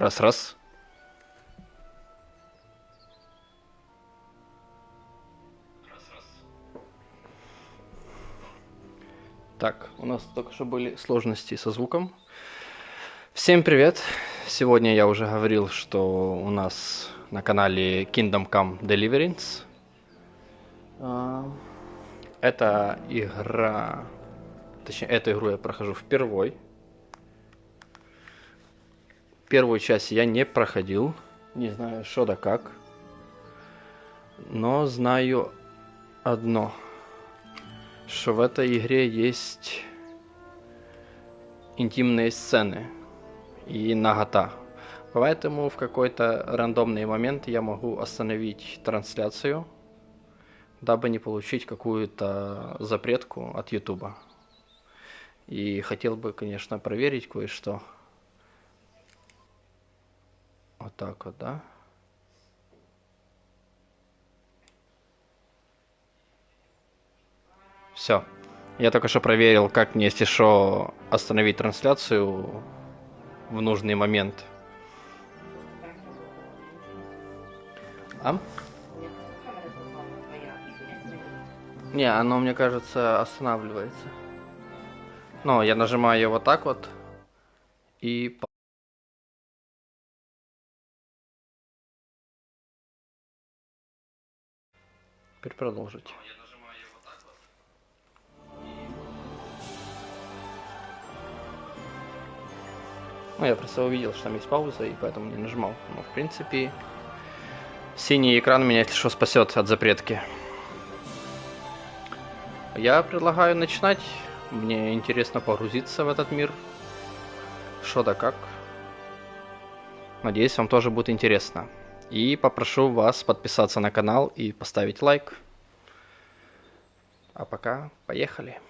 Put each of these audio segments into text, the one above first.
Раз-раз. Так, у нас только что были сложности со звуком. Всем привет! Сегодня я уже говорил, что у нас на канале Kingdom Come Deliverance. Это игра... Точнее, эту игру я прохожу впервой. Первую часть я не проходил. Не знаю, что да как. Но знаю одно. Что в этой игре есть интимные сцены и нагота. Поэтому в какой-то рандомный момент я могу остановить трансляцию, дабы не получить какую-то запретку от Ютуба. И хотел бы, конечно, проверить кое-что. Вот так вот, да? Все. Я только что проверил, как мне, если что, остановить трансляцию в нужный момент. А? Не, оно, мне кажется, останавливается. Но я нажимаю вот так вот и... Теперь продолжить. Ну, я просто увидел, что там есть пауза, и поэтому не нажимал. Но, в принципе, синий экран меня, если что, спасет от запретки. Я предлагаю начинать. Мне интересно погрузиться в этот мир. Что да как. Надеюсь, вам тоже будет интересно. И попрошу вас подписаться на канал и поставить лайк. А пока поехали.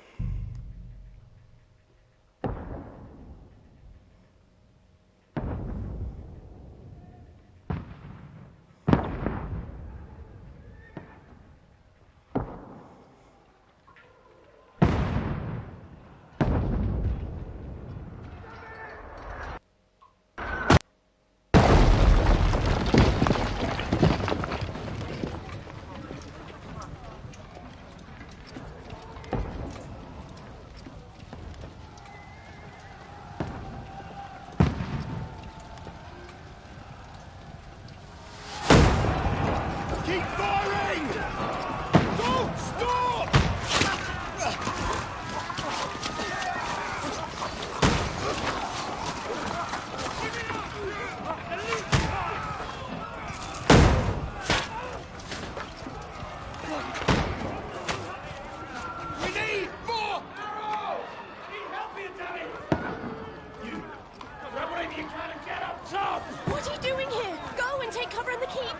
What are you doing here? Go and take cover in the keep.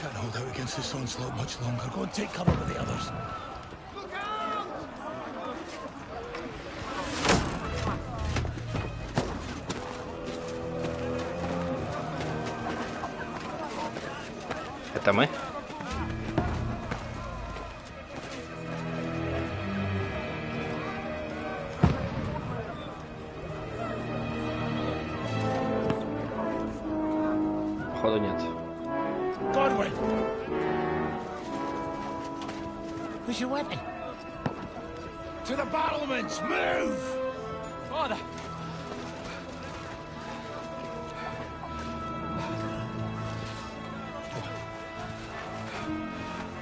Can't hold out against this onslaught much longer. Go and take cover with the others. Look out! Это мы? Походу нет. Godwin! Where's your weapon? To the battlements! Move! Father!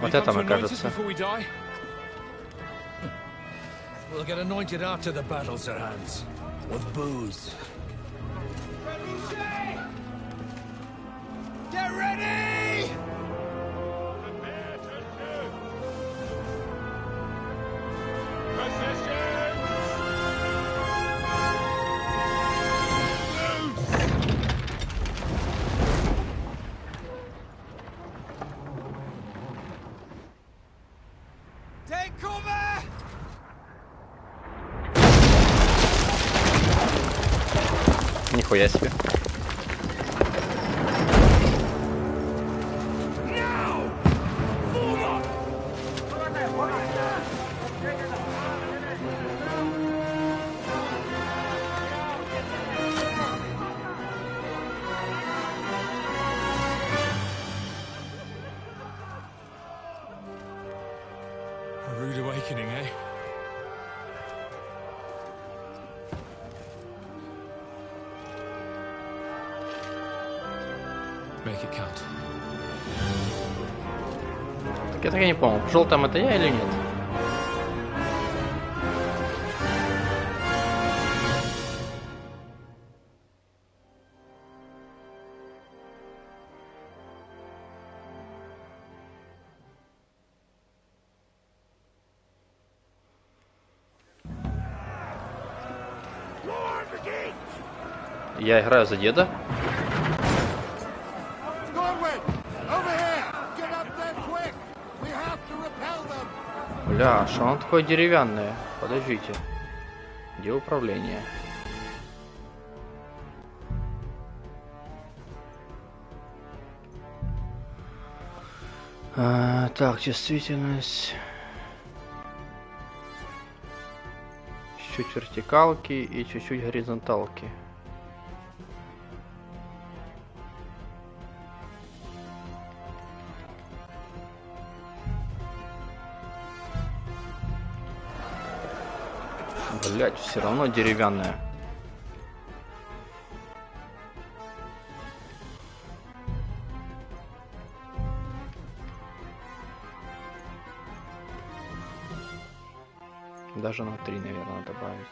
Вот это мы, кажется. We'll get anointed after the battles are hands. With booze. Get ready! Prepare to shoot! Position! Take cover! Нихуя себе. Так я так и не понял, пошел там это я или нет? Я играю за деда. Бля, что он такое деревянное? Подождите. Где управление? Так, чувствительность. Чуть-чуть вертикалки и чуть-чуть горизонталки. Блять, все равно деревянная. Даже на 3, наверное, добавить.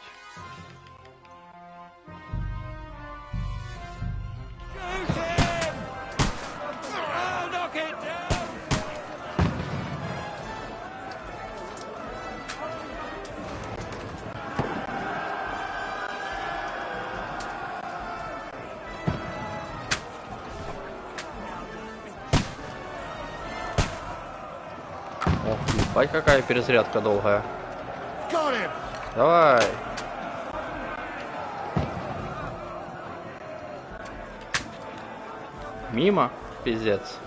Ох, ебать, какая перезарядка долгая. Давай. Мимо, пиздец.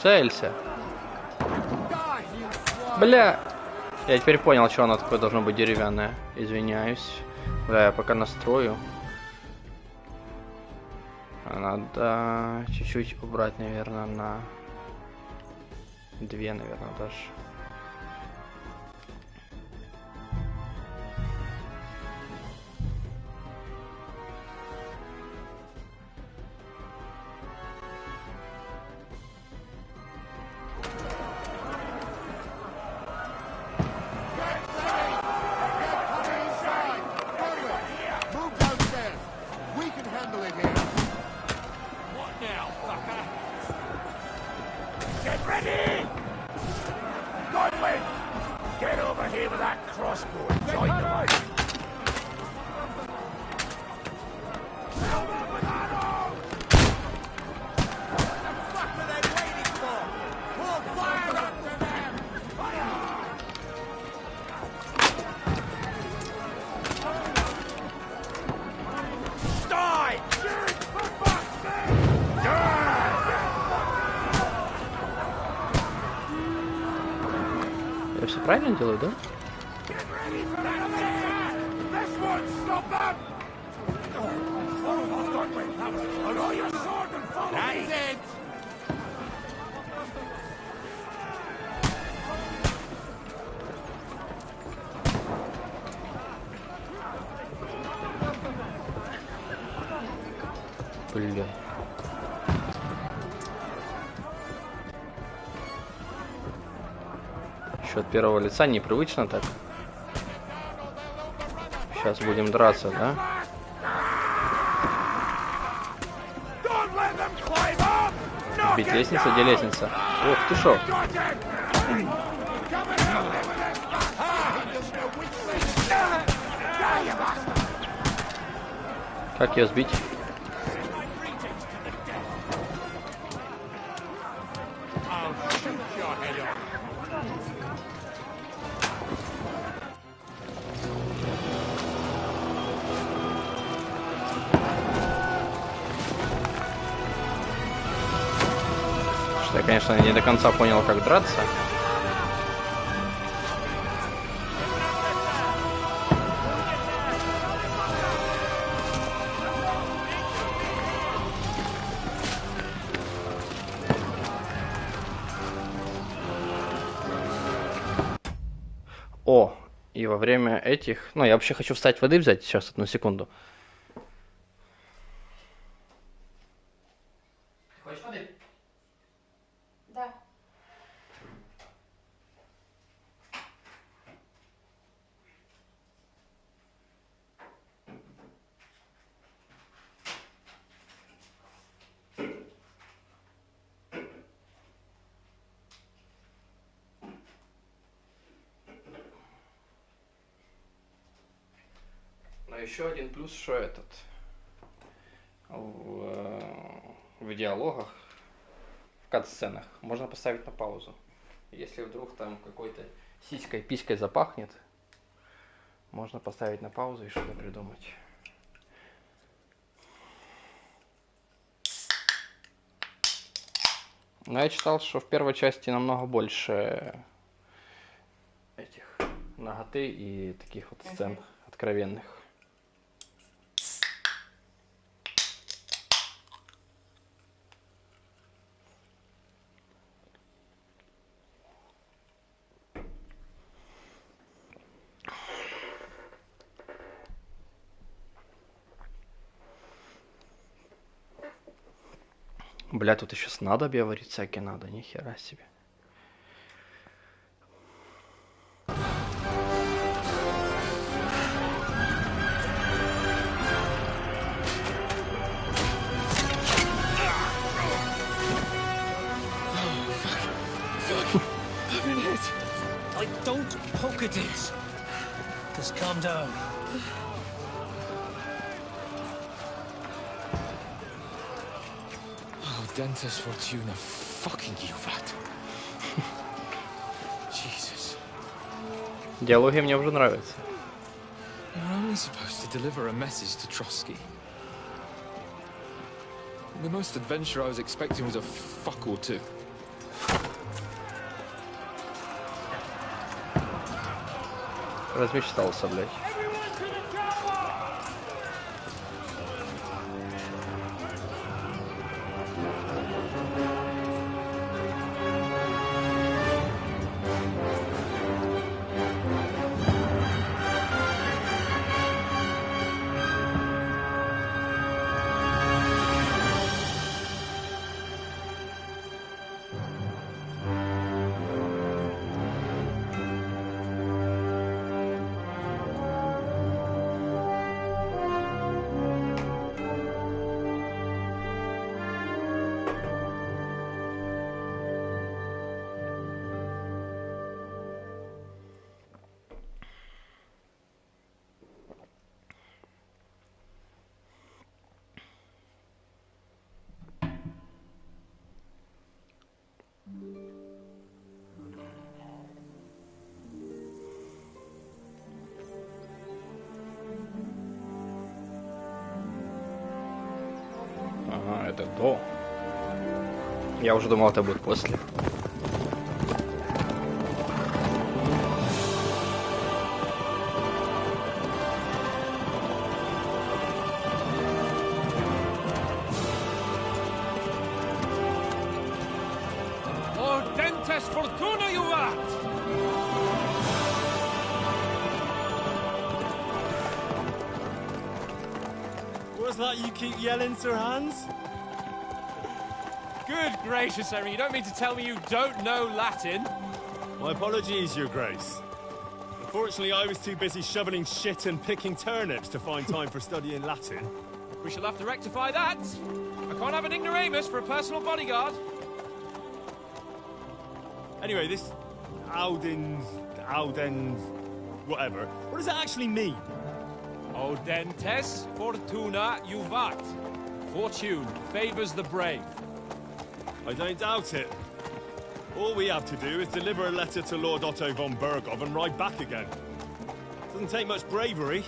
Целься. Бля. Я теперь понял, что оно такое должно быть деревянное. Извиняюсь. Бля, я пока настрою. Надо чуть-чуть убрать, наверное, на 2, наверное, даже. Я все правильно делаю, да? Бля. Еще от первого лица непривычно так. Сейчас будем драться, да? Бить лестница, где лестница? Ух ты шо! Как ее сбить? Я, конечно, не до конца понял, как драться. О, И во время этих... Ну, я вообще хочу встать воды взять сейчас, одну секунду. Хочешь воды? Да. Но еще один плюс, что этот... В диалогах, в кат-сценах можно поставить на паузу. Если вдруг там какой-то сиськой-писькой запахнет, можно поставить на паузу и что-то придумать. Но я читал, что в первой части намного больше этих наготы и таких вот сцен откровенных. Бля, тут еще снадобья варить всякие надо, нихера себе. Don't poke at it. Just calm down. Oh, Dentist Fortuna, fucking you, vat. Jesus. Диалоги мне уже нравятся. You're only supposed to deliver a message to Trotsky. The most adventure I was expecting was a fuck or two. Размечтался, блядь. Ага, это до. Я уже думал, это будет после. What's that you keep yelling, Sir Hans? Good gracious, Henry, you don't mean to tell me you don't know Latin? My apologies, Your Grace. Unfortunately, I was too busy shoveling shit and picking turnips to find time for studying Latin. We shall have to rectify that. I can't have an ignoramus for a personal bodyguard. Anyway, this Audens, whatever. What does it actually mean? Audentes fortuna juvat. Fortune favors the brave. I don't doubt it. All we have to do is deliver a letter to Lord Otto von Bergov and ride back again. Doesn't take much bravery.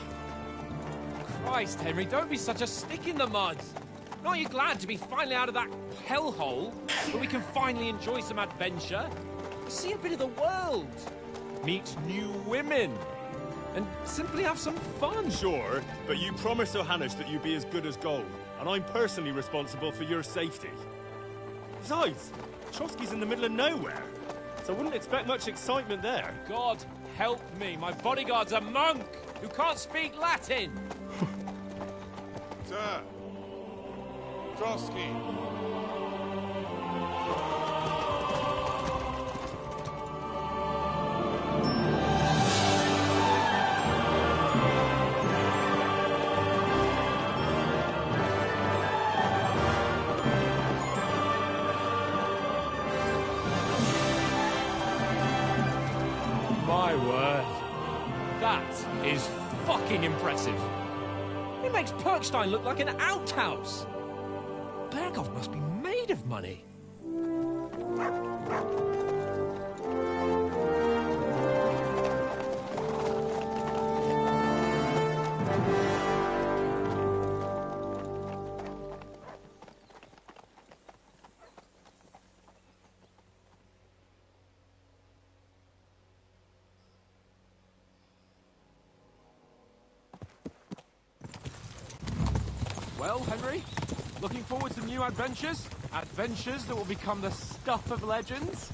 Christ, Henry, don't be such a stick in the mud. Aren't you glad to be finally out of that hellhole where we can finally enjoy some adventure? See a bit of the world. Meet new women. And simply have some fun. Sure, but you promised Johannes that you'd be as good as gold, and I'm personally responsible for your safety. Besides, Trotsky's in the middle of nowhere, so I wouldn't expect much excitement there. God help me. My bodyguard's a monk who can't speak Latin. Sir. Trotsky. My word. That is fucking impressive. It makes Perkstein look like an outhouse. Berghoff must be made of money. Well, Henry, looking forward to new adventures? Adventures that will become the stuff of legends?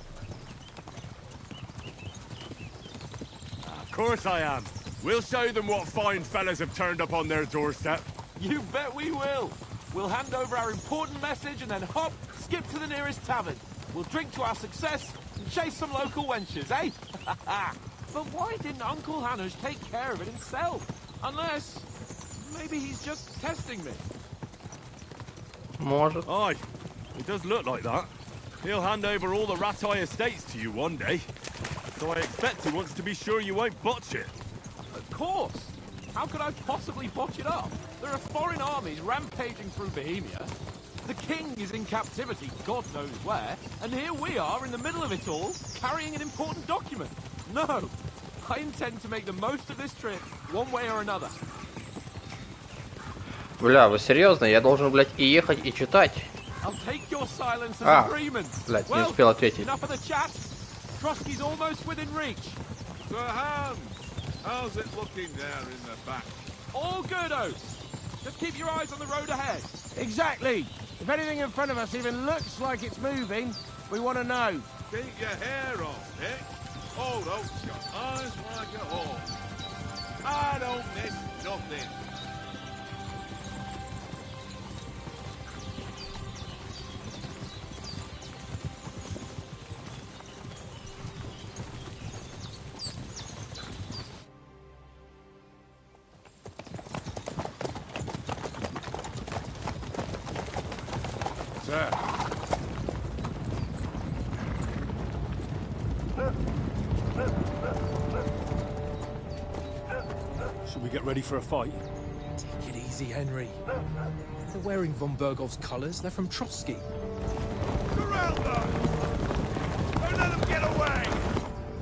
Of course I am. We'll show them what fine fellas have turned up on their doorstep. You bet we will. We'll hand over our important message and then hop, skip to the nearest tavern. We'll drink to our success and chase some local wenches, eh? But why didn't Uncle Hanush take care of it himself? Unless, maybe he's just testing me. Может. Aye, it does look like that. He'll hand over all the Ratai estates to you one day. So I expect he wants to be sure you won't botch it. Of course. How could I possibly botch it up? There are foreign armies rampaging through Bohemia. The king is in captivity, God knows where, and here we are in the middle of it all, carrying an important document. No, I intend to make the most of this trip, one way or another. Бля, вы серьезно? Я должен, блядь, и ехать, и читать? I'll take your silence as agreement. Блядь, не успел ответить. Enough of the chat. Trotsky's almost within reach. Sir Hans, how's it looking there in the back? All good, Oates. Just keep your eyes on the road ahead. Exactly. If anything in front of us even looks like it's moving, we want to know. Keep your hair on, Nick. Old Oak's got eyes like a hawk. I don't miss nothing. Sir. Should we get ready for a fight? Take it easy, Henry. They're wearing von Bergoff's colours. They're from Trotsky. Corral them! Don't let them get away!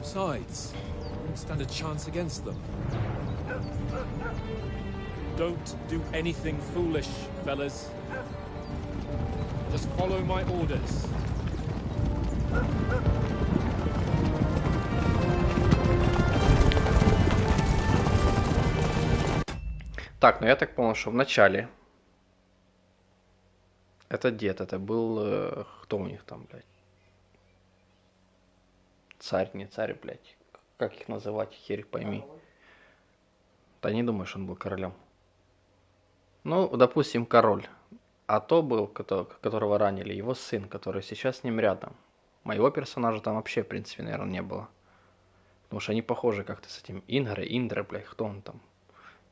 Besides, we won't stand a chance against them. Don't do anything foolish, fellas. Just follow my orders. Так, ну я так понял, что в начале это дед, это был... кто у них там, блядь? Царь, не царь, блядь. Как их называть, хер их пойми. Да не думаю, что он был королем. Ну, допустим, король. А то был, которого ранили, его сын, который сейчас с ним рядом. Моего персонажа там вообще, в принципе, наверное, не было. Потому что они похожи как-то с этим Индра, блядь, кто он там?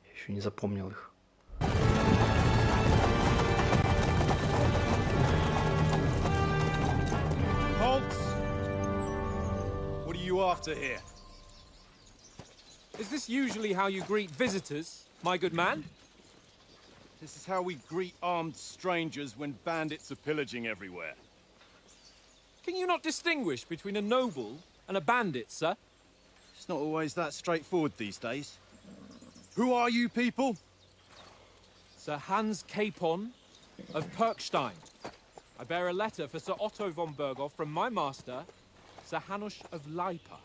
Я еще не запомнил их. Halt! What are you after here? Is this usually how you greet visitors, my good man? This is how we greet armed strangers when bandits are pillaging everywhere. Can you not distinguish between a noble and a bandit, sir? It's not always that straightforward these days. Who are you people? Sir Hans Capon of Perkstein. I bear a letter for Sir Otto von Bergoff from my master, Sir Hanush of Leipa.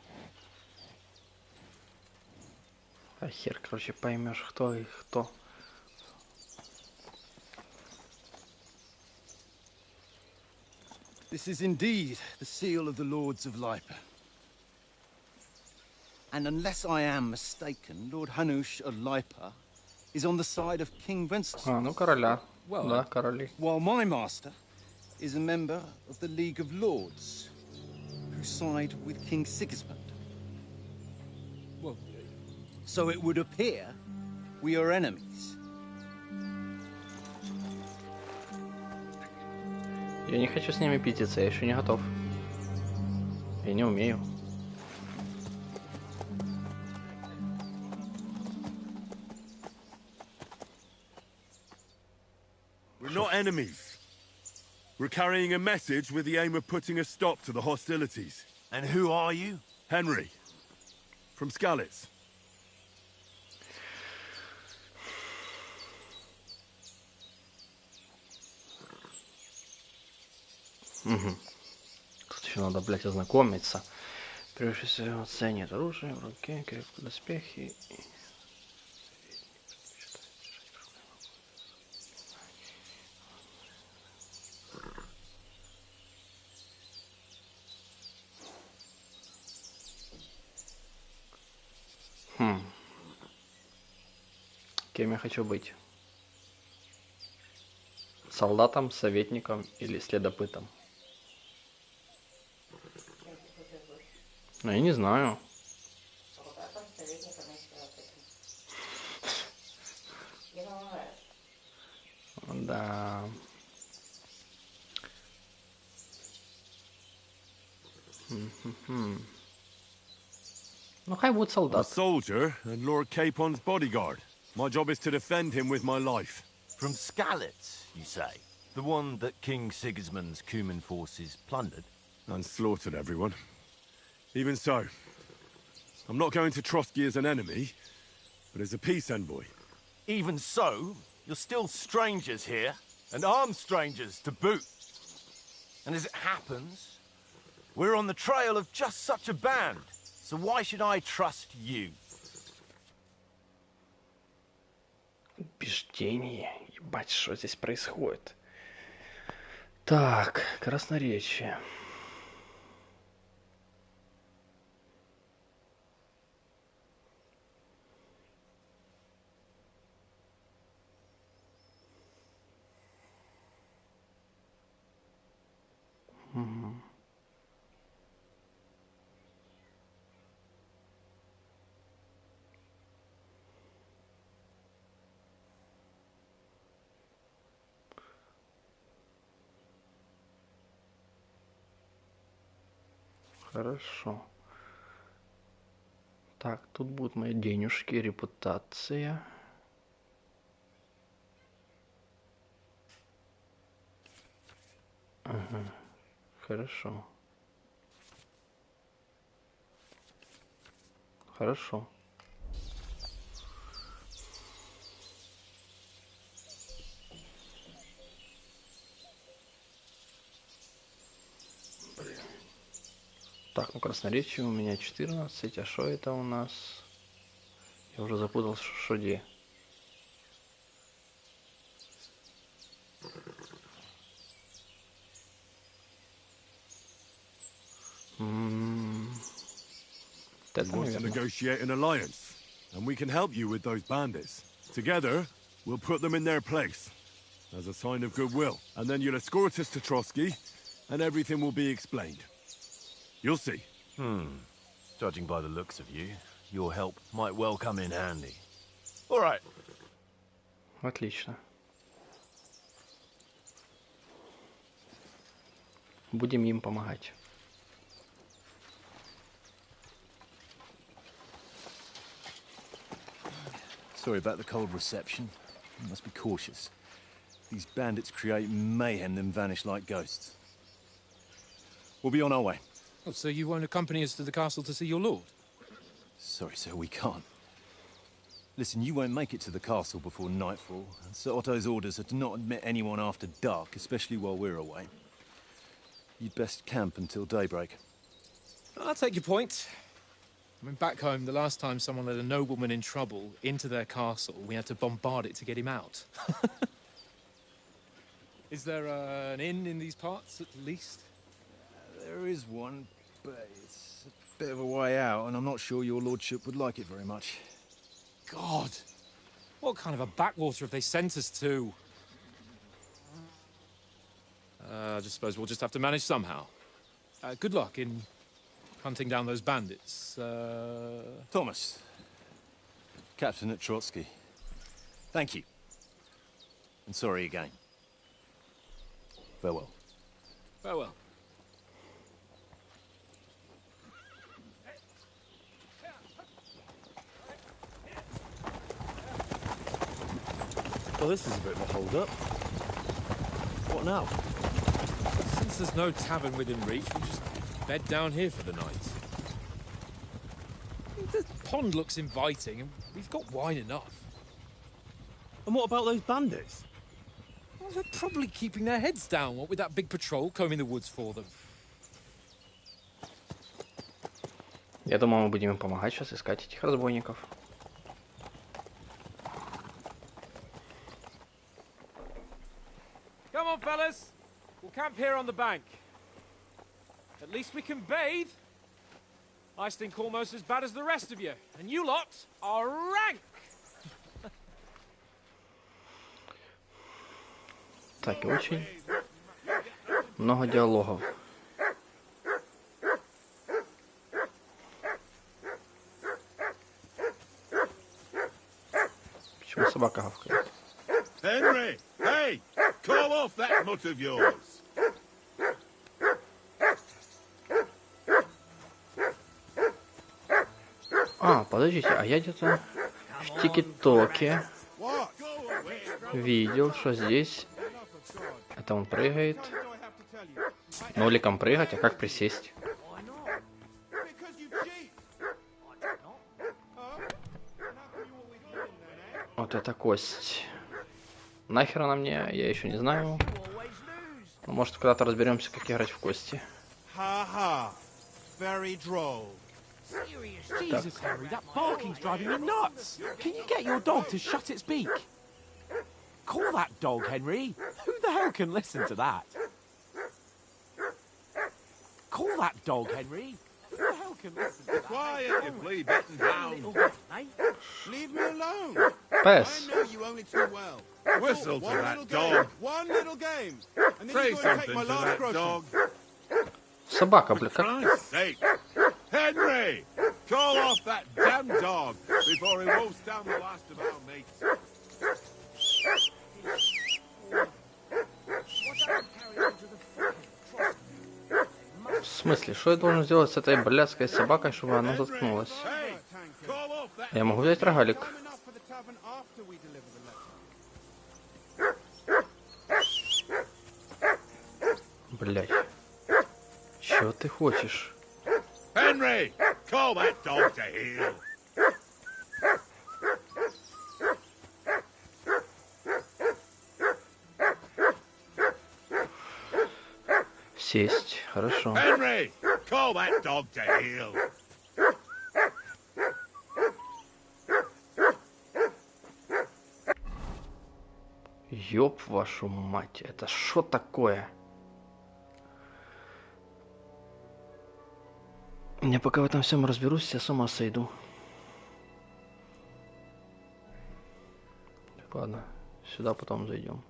А хер, короче, поймешь, кто и кто. This is indeed the seal of the Lords of Leipa. And unless I am mistaken, Lord Hanush of Lipa is on the side of King Wenceslas. А, ну короля. Well, Да, короли. While my master is a member of the League of Lords, who side with King Sigismund. well, So it would appear we are enemies. Я не хочу с ними пиздиться, я еще не готов. Я не умею. We're not enemies. We're carrying a message with the aim of putting a stop to the hostilities. And who are you? Henry, from Skalitz. Угу. Тут еще надо, блядь, ознакомиться. Прежде всего, ценит оружие в руке, крепкие доспехи. Кем я хочу быть? Солдатом, советником или следопытом? Ну, я не знаю. Солдатом, советником и следопытом. Я думаю, знаешь. Да. Ну, хай будет I'm a солдат. soldier and Lord Capon's bodyguard. My job is to defend him with my life. From Skalitz, you say? The one that King Sigismund's Cuman forces plundered? And slaughtered everyone. Even so, I'm not going to Trotsky as an enemy, but as a peace envoy. Even so, you're still strangers here, and armed strangers to boot. And as it happens, we're on the trail of just such a band, so why should I trust you? Убеждение. Ебать, что здесь происходит. Так, красноречие. Хорошо. Так, тут будут мои денежки, репутация. Ага, хорошо. Хорошо. Блин. Так, ну красноречие у меня 14, а что это у нас? Я уже запутался, что где. You want to negotiate an alliance, and we can help you with those bandits. Together, we'll put them in their place, as a sign of goodwill. And then you'll escort us to Trotsky, and everything will be explained. You'll see. Judging by the looks of you, your help might well come in handy. All right. Отлично. Будем им помогать. Sorry about the cold reception. You must be cautious. These bandits create mayhem, then vanish like ghosts. We'll be on our way. Oh, so you won't accompany us to the castle to see your lord? Sorry, sir, we can't. Listen, you won't make it to the castle before nightfall. Sir Otto's orders are to not admit anyone after dark, especially while we're away. You'd best camp until daybreak. I'll take your point. I mean, back home, the last time someone let a nobleman in trouble into their castle, we had to bombard it to get him out. Is there an inn in these parts, at least? There is one, but it's bit of a way out, and I'm not sure your lordship would like it very much. God, what kind of a backwater have they sent us to? I just suppose we'll just have to manage somehow. Good luck in hunting down those bandits. Thomas, Captain at Trotsky. Thank you. And sorry again. Farewell. Farewell. Well, this is a bit of a hold-up. What now? Since there's no tavern within reach, we'll just bed down here for the night. The pond looks inviting, and we've got wine enough. And what about those bandits? Well, they're probably keeping their heads down, what with that big patrol combing the woods for them. Я думаю, мы будем им помогать сейчас искать этих разбойников. Come on, fellas. We'll camp here on the bank. At least we can bathe. I stink almost as bad as the rest of you. And you lot are rank. Так, и очень много диалогов. Почему собака гавкает? Henry! Hey! Call off that mutt of yours! А, подождите, а я где-то в ТикТоке видел, что здесь это он прыгает. Ноликом прыгать, а как присесть? Вот это кость. Нахер она мне, я еще не знаю. Но может когда-то разберемся, как играть в кости. Jesus, Henry, that barking's driving me nuts. Can you get your dog to shut its beak? Call that dog, Henry. Who the hell can listen to that? Call that dog, Henry. Who the hell can listen to that? Quiet, you flea bitten hound! Leave me alone. Пес. I know you only too well. Whistle to that dog! One little game. And then Say you're going to take something my to last that groceries. dog! Собака, бля, For как... Christ's sake! Henry! Call off that damn dog before he wolfs down the last of our mates! В смысле, что я должен сделать с этой блядской собакой, чтобы она заткнулась? Hey! Call off that... Я могу взять рогалик. Блять. Чего ты хочешь? Henry! Call that dog to heel! Сесть. Хорошо. Henry! Call that dog to heel! Ёб вашу мать. Это что такое? Я пока в этом всем разберусь, я с ума сойду. Так, ладно. Сюда потом зайдем.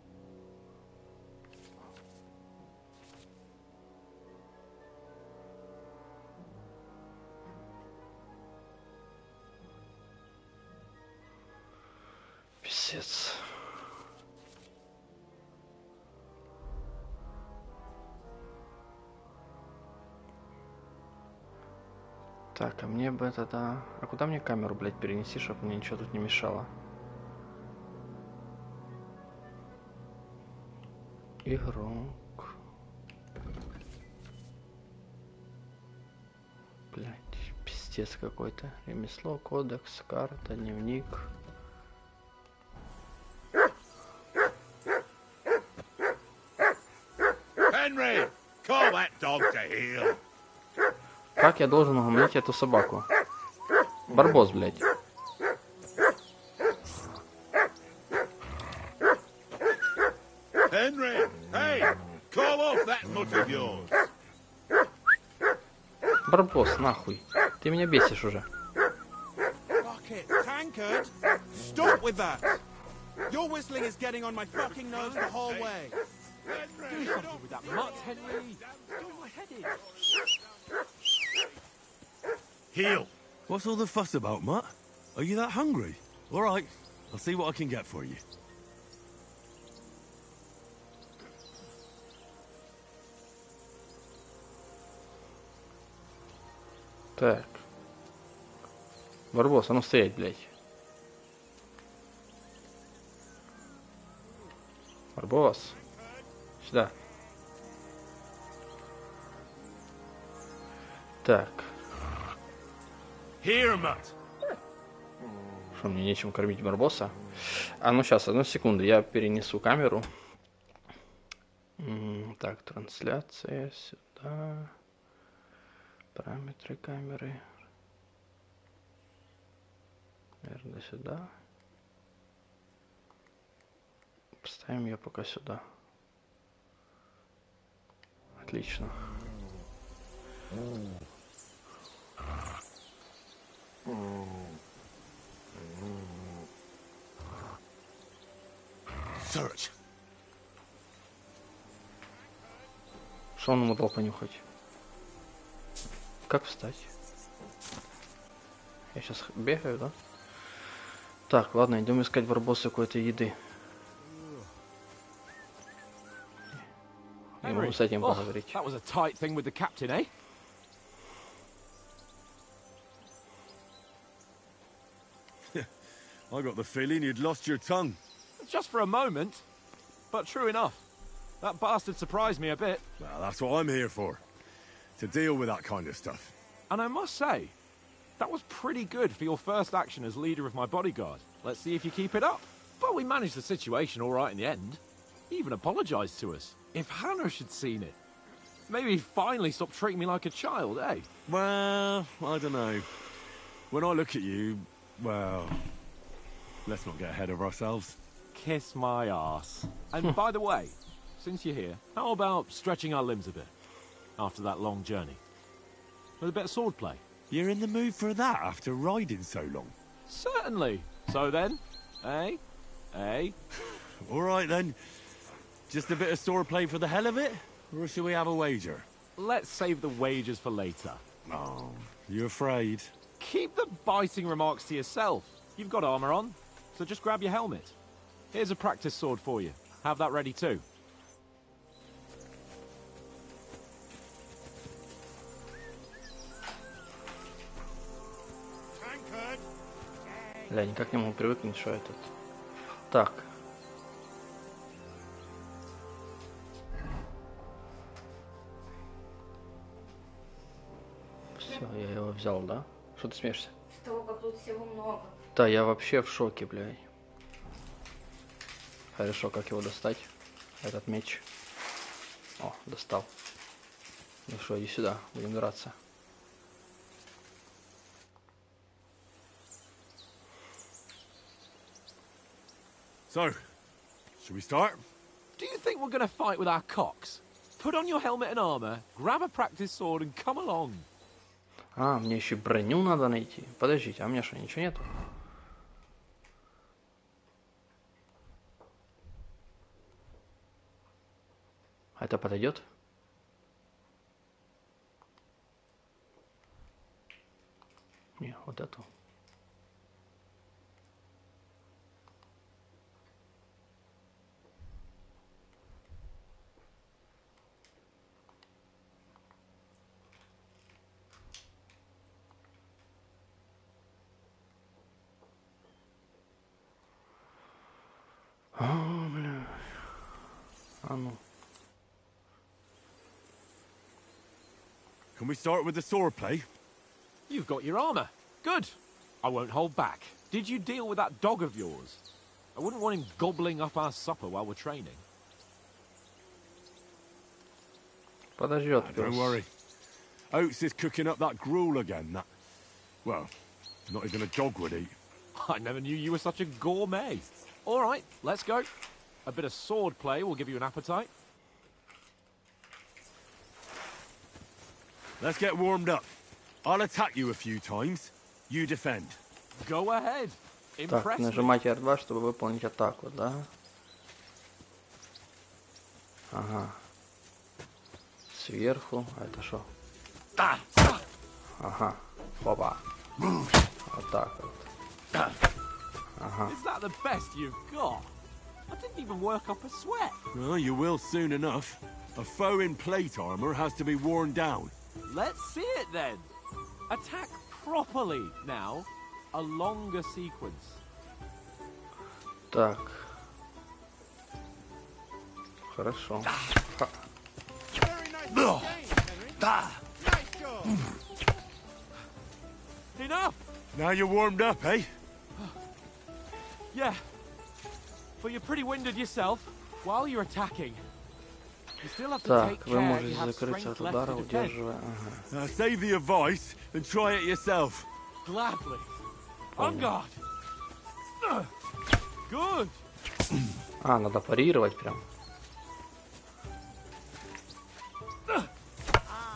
Писец. Так, а мне бы тогда... А куда мне камеру, блядь, перенести, чтобы мне ничего тут не мешало? Игрок. Блядь, пиздец какой-то. Ремесло, кодекс, карта, дневник. Henry! Call that dog to heel! Как я должен угомонить эту собаку? Барбос, блядь. Henry! Hey! Call off that mutt of yours! Барбос, нахуй. Ты меня бесишь уже. Fuck it, Tankard! Stop with that! Your whistling is getting on my fucking nerves the whole way. Do something with that mutt, Henry. Doing my head in. Heel! What's all the fuss about, Mutt? Are you that hungry? All right, I'll see what I can get for you. Так. Барбос, а ну стоять, блядь. Барбос. Сюда. Так. Here, Mutt. Что, мне нечем кормить Барбоса? А ну сейчас, одну секунду, я перенесу камеру. Так, трансляция сюда. Параметры камеры. Наверное, сюда. Поставим ее пока сюда. Отлично. Search. Что он ему дал понюхать? Как встать? Я сейчас бегаю, да? Так, ладно, идем искать Барбоса какой-то еды. Я могу с этим поговорить. That was a tight thing with the captain, eh? I got the feeling you'd lost your tongue. Just for a moment. But true enough. That bastard surprised me a bit. Well, that's what I'm here for. To deal with that kind of stuff. And I must say, that was pretty good for your first action as leader of my bodyguard. Let's see if you keep it up. But we managed the situation all right in the end. He even apologized to us. If Hannah had seen it, maybe he'd finally stop treating me like a child, eh? Well, I don't know. When I look at you, well, let's not get ahead of ourselves. Kiss my arse. And by the way, since you're here, how about stretching our limbs a bit after that long journey? With a bit of swordplay. You're in the mood for that after riding so long? Certainly. So then, eh? Eh? All right then. Just a bit of swordplay for the hell of it? Or shall we have a wager? Let's save the wagers for later. Oh, you afraid? Keep the biting remarks to yourself. You've got armor on, so just grab your helmet. Here's a practice sword for you. Have that ready too. Бля, никак не могу привыкнуть, что этот. Так. Все, я его взял, да? Что ты смеешься? С того, как тут всего много. Да, я вообще в шоке, блядь. Хорошо, как его достать? Этот меч. О, достал. Ну что, иди сюда, будем драться. So, should we start? Do you think we're going to fight with our cocks? Put on your helmet and armor, grab a practice sword and come along. А, мне еще броню надо найти. Подождите, а у меня что, ничего нету? А это подойдет? Не, вот эту. А, бля. А ну. Can we start with the swordplay? You've got your armor. Good. I won't hold back. Did you deal with that dog of yours? I wouldn't want him gobbling up our supper while we're training. Подождет, пес. Don't worry. Oates is cooking up that gruel again. That, well, not even a dog would eat. I never knew you were such a gourmet. All right, let's go. A bit of sword play will give you an appetite. Let's get warmed up. I'll attack you a few times. You defend. Go ahead. Так, Impress me. нажимайте R2, чтобы выполнить атаку, да? Ага. Сверху. А это что? Ага. Опа. Вот так вот. Ага. Is that the best you've got? I didn't even work up a sweat. Well, you will soon enough. A foe in plate armor has to be worn down. Let's see it then. Attack properly now. A longer sequence. Так. Хорошо. Ха. Enough! Now you're warmed up, eh? Yeah. But you're pretty winded yourself while you're attacking. You still have to take Так, вы care you можете have закрыться strength от left удара, to defend. удерживая. Ага. Now save the advice and try it yourself. Gladly. On guard. Good. А, надо парировать прям.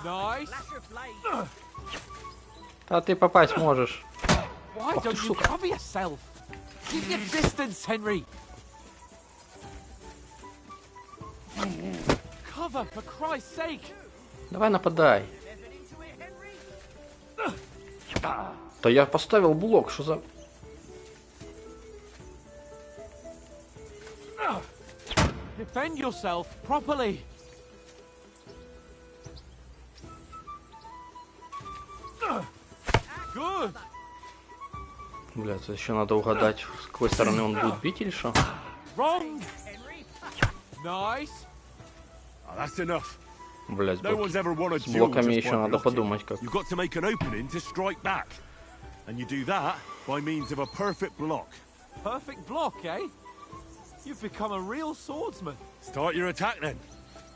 Nice. А ты попасть можешь. Why Ох ты, don't you сука. cover yourself? Keep your distance, Henry. Cover, for Christ's sake. Давай нападай. Да я поставил блок, что за... Defend yourself properly. Good. Бля, тут еще надо угадать, с какой стороны он будет бить или что? Wrong. Nice. Oh, that's enough. Блять, No one's ever won a с duel блоками just еще by надо blocking. подумать как. You've got to make an opening to strike back. And you do that by means of a perfect block. Perfect block, eh? You've become a real swordsman. Start your attack then.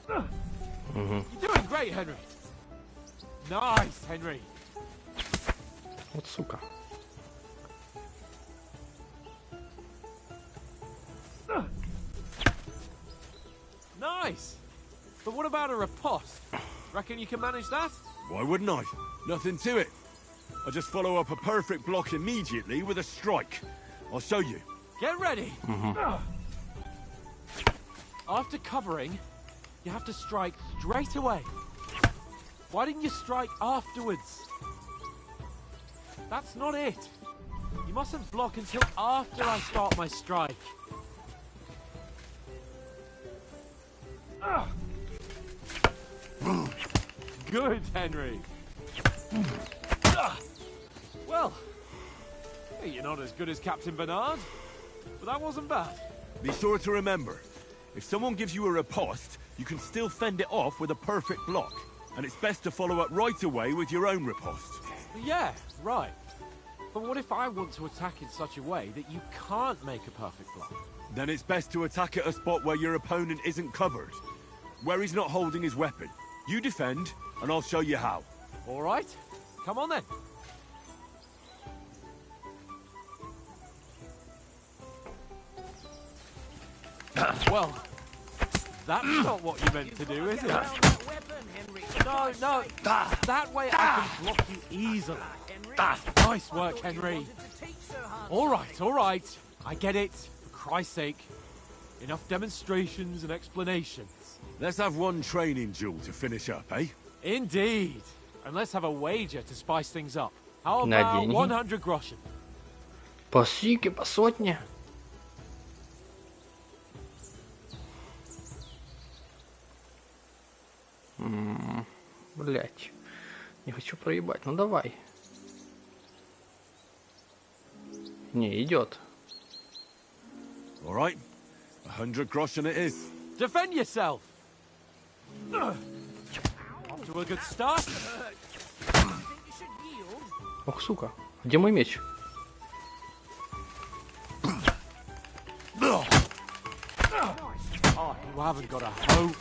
You're doing great, Henry. Nice, Henry. Вот сука. Nice. But what about a riposte? Reckon you can manage that? Why wouldn't I? Nothing to it. I just follow up a perfect block immediately with a strike. I'll show you. Get ready. After covering, you have to strike straight away. Why didn't you strike afterwards? That's not it. You mustn't block until after I start my strike. Good, Henry. Well, you're not as good as Captain Bernard, but that wasn't bad. Be sure to remember, if someone gives you a riposte, you can still fend it off with a perfect block. And it's best to follow up right away with your own riposte. Yeah, right. But what if I want to attack in such a way that you can't make a perfect block? Then it's best to attack at a spot where your opponent isn't covered. Where he's not holding his weapon. You defend, and I'll show you how. All right, come on then. Well, that's not what you meant to do, is it? No, no. That way I can block you easily. Nice work, Henry. All right. I get it. For Christ's sake. Enough demonstrations and explanations. Let's have one training duel to finish up, eh? Indeed. And let's have a wager to spice things up. How На about деньги. 100 groschen? По сике, по сотне. Блять. Не хочу проебать. Ну давай. Не, идет. All right. 100 groschen it is. Defend yourself. Off to a good start. Ох, сука. Где мой меч? Oh, you haven't got a hope.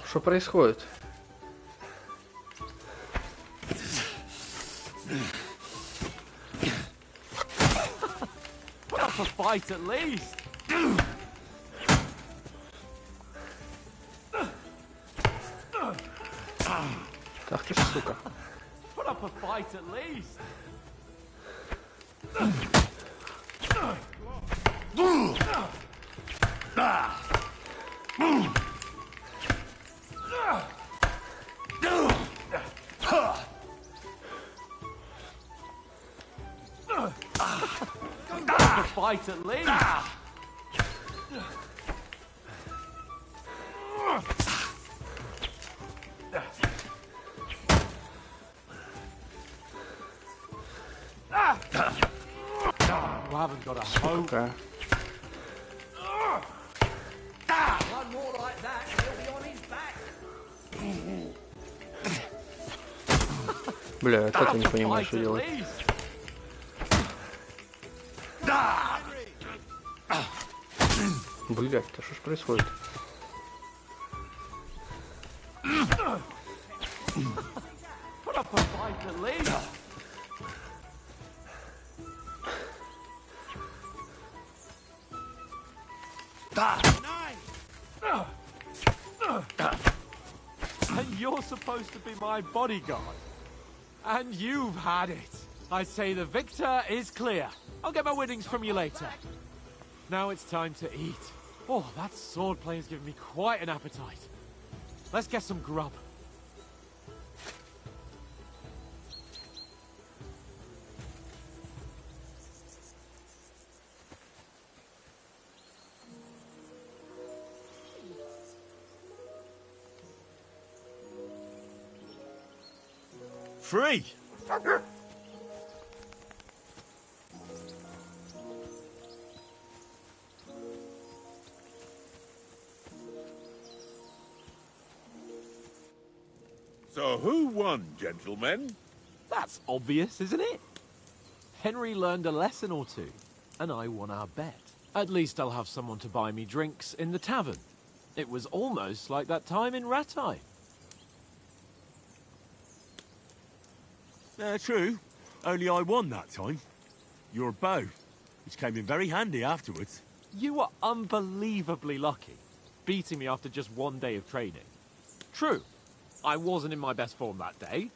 Что происходит? Put up a fight at least. Ах ты ж, сука. Put up a fight at least. Fight at least. You haven't got a hope. Сука. One more like that, and he'll be on his back. Бля, я так и не понимаю, что делать. Блять, да что ж происходит? Put up a fight at least. And you're supposed to be my bodyguard. And you've had it. I say the victor is clear. I'll get my winnings from you later. Now it's time to eat. Oh, that swordplay has given me quite an appetite. Let's get some grub. Free! So who won, gentlemen? That's obvious, isn't it? Henry learned a lesson or two, and I won our bet. At least I'll have someone to buy me drinks in the tavern. It was almost like that time in Rattay. True. Only I won that time. Your bow, which came in very handy afterwards. You were unbelievably lucky, beating me after just one day of training. True, I wasn't in my best form that day.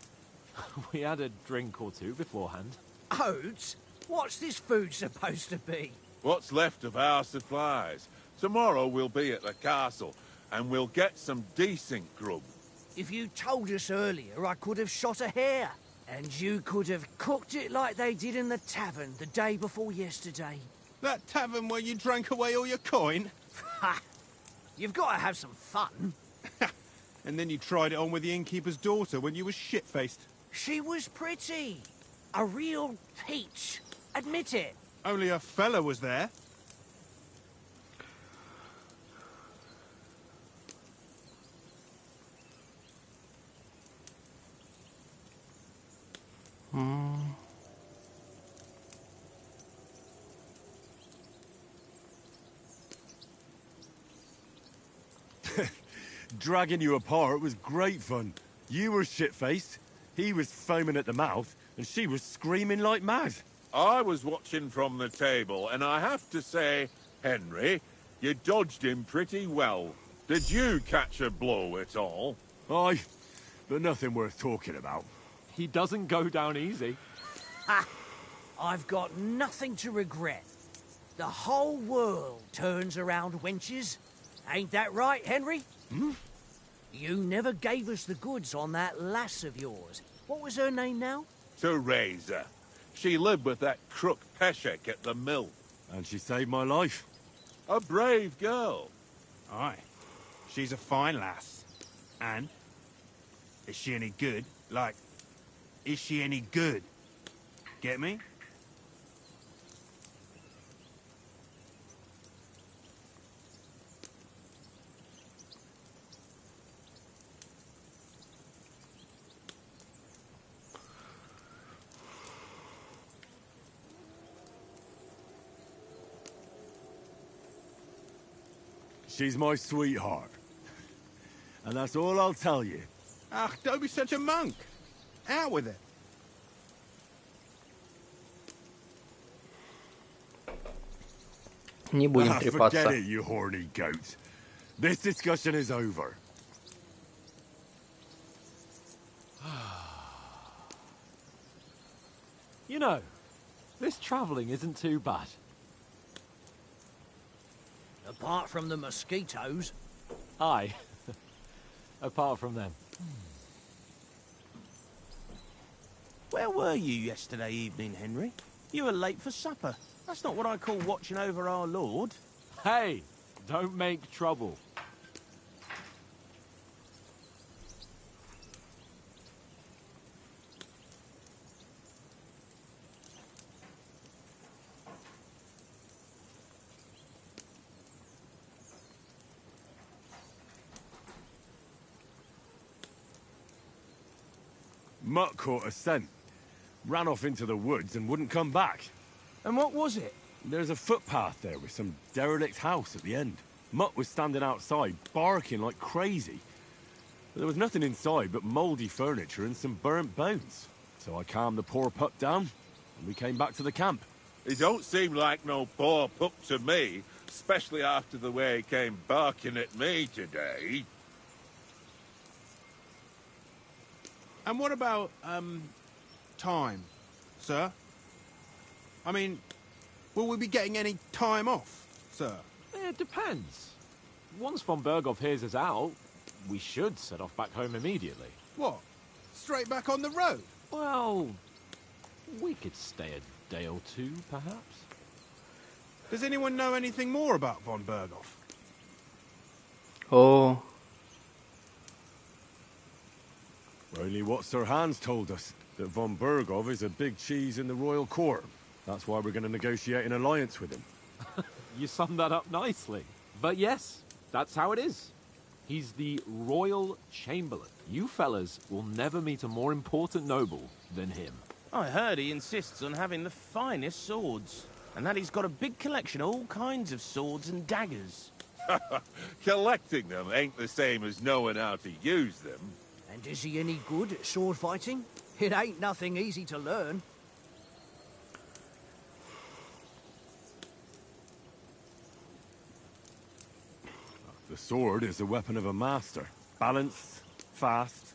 We had a drink or two beforehand. Oats? What's this food supposed to be? What's left of our supplies. Tomorrow we'll be at the castle, and we'll get some decent grub. If you told us earlier, I could have shot a hare. And you could have cooked it like they did in the tavern the day before yesterday. That tavern where you drank away all your coin? Ha! You've got to have some fun. And then you tried it on with the innkeeper's daughter when you were shit-faced. She was pretty. A real peach. Admit it. Only a fella was there. Dragging you apart was great fun. You were shit-faced, he was foaming at the mouth, and she was screaming like mad. I was watching from the table, and I have to say, Henry, you dodged him pretty well. Did you catch a blow at all? Aye, but nothing worth talking about. He doesn't go down easy. Ha! I've got nothing to regret. The whole world turns around wenches. Ain't that right, Henry? Hmm? You never gave us the goods on that lass of yours. What was her name now? Teresa. She lived with that crook Peshek at the mill. And she saved my life. A brave girl. Aye. She's a fine lass. And? Is she any good? Like, is she any good? Get me? She's my sweetheart. And that's all I'll tell you. Ah, don't be such a monk. Out with it. Не будем Forget трепаться. it, you horny goat. This discussion is over. You know, this travelling isn't too bad. Apart from the mosquitoes. Aye. Apart from them. Where were you yesterday evening, Henry? You were late for supper. That's not what I call watching over our Lord. Hey, don't make trouble. Mutt caught a scent, ran off into the woods and wouldn't come back. And what was it? There's a footpath there with some derelict house at the end. Mutt was standing outside, barking like crazy. But there was nothing inside but mouldy furniture and some burnt bones. So I calmed the poor pup down, and we came back to the camp. He don't seem like no poor pup to me, especially after the way he came barking at me today. And what about, time, sir? I mean, will we be getting any time off, sir? It depends. Once von Berghoff hears us out, we should set off back home immediately. What? Straight back on the road? Well, we could stay a day or two, perhaps. Does anyone know anything more about von Berghoff? Oh. Only what Sir Hans told us, that von Berghoff is a big cheese in the royal court. That's why we're going to negotiate an alliance with him. You summed that up nicely. But yes, that's how it is. He's the Royal Chamberlain. You fellas will never meet a more important noble than him. I heard he insists on having the finest swords, and that he's got a big collection of all kinds of swords and daggers. Collecting them ain't the same as knowing how to use them. And is he any good at sword fighting? It ain't nothing easy to learn. The sword is the weapon of a master. Balanced, fast,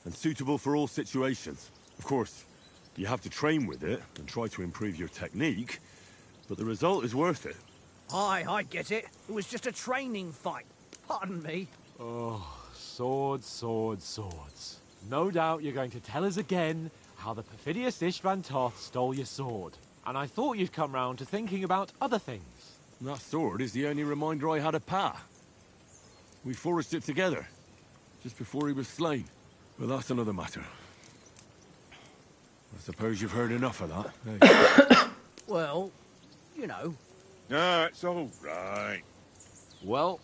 and suitable for all situations. Of course, you have to train with it and try to improve your technique, but the result is worth it. Aye, I get it. It was just a training fight. Pardon me. Oh, swords, swords, swords. No doubt you're going to tell us again how the perfidious Istvan Toth stole your sword. And I thought you'd come round to thinking about other things. That sword is the only reminder I had of Pa. We forged it together, just before he was slain. But that's another matter. I suppose you've heard enough of that, eh? Well, you know. No, it's all right. Well,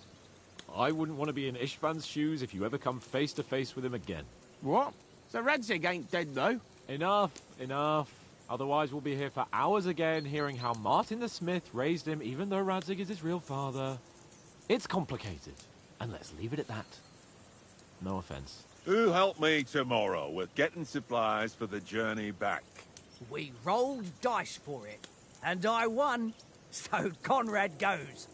I wouldn't want to be in Istvan's shoes if you ever come face to face with him again. What? So Radzig ain't dead, though? Enough, enough. Otherwise we'll be here for hours again hearing how Martin the Smith raised him even though Radzig is his real father. It's complicated. And let's leave it at that. No offense. Who'll help me tomorrow with getting supplies for the journey back? We rolled dice for it. And I won. So Conrad goes.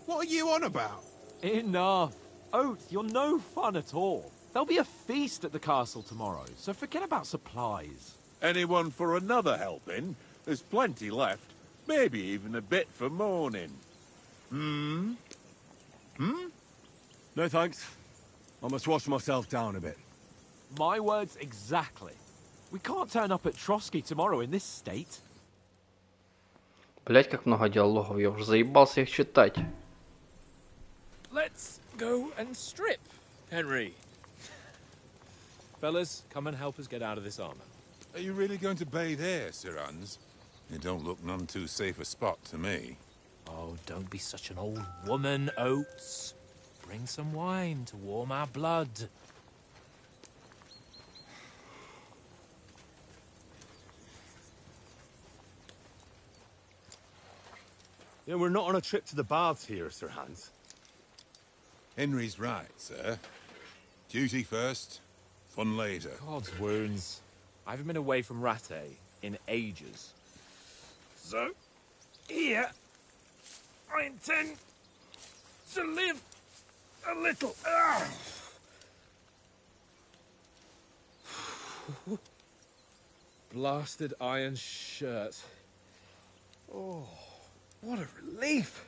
What are you on about? Enough. Oath, you're no fun at all. There'll be a feast at the castle tomorrow, so forget about supplies. Anyone for another helping? There's plenty left. Maybe even a bit for morning. No thanks. I must wash myself down a bit. My words exactly. We can't turn up at Trotsky tomorrow in this state. Блять, как много диалогов, я уже заебался их читать. Let's go and strip, Henry. Fellas, come and help us get out of this armor. Are you really going to bathe here, Sir Hans? It don't look none too safe a spot to me. Oh, don't be such an old woman, Oates. Bring some wine to warm our blood. Yeah, we're not on a trip to the baths here, Sir Hans. Henry's right, sir. Duty first, fun later. God's wounds. I haven't been away from Rattay in ages. So, here, I intend to live a little. Blasted iron shirt. Oh, what a relief.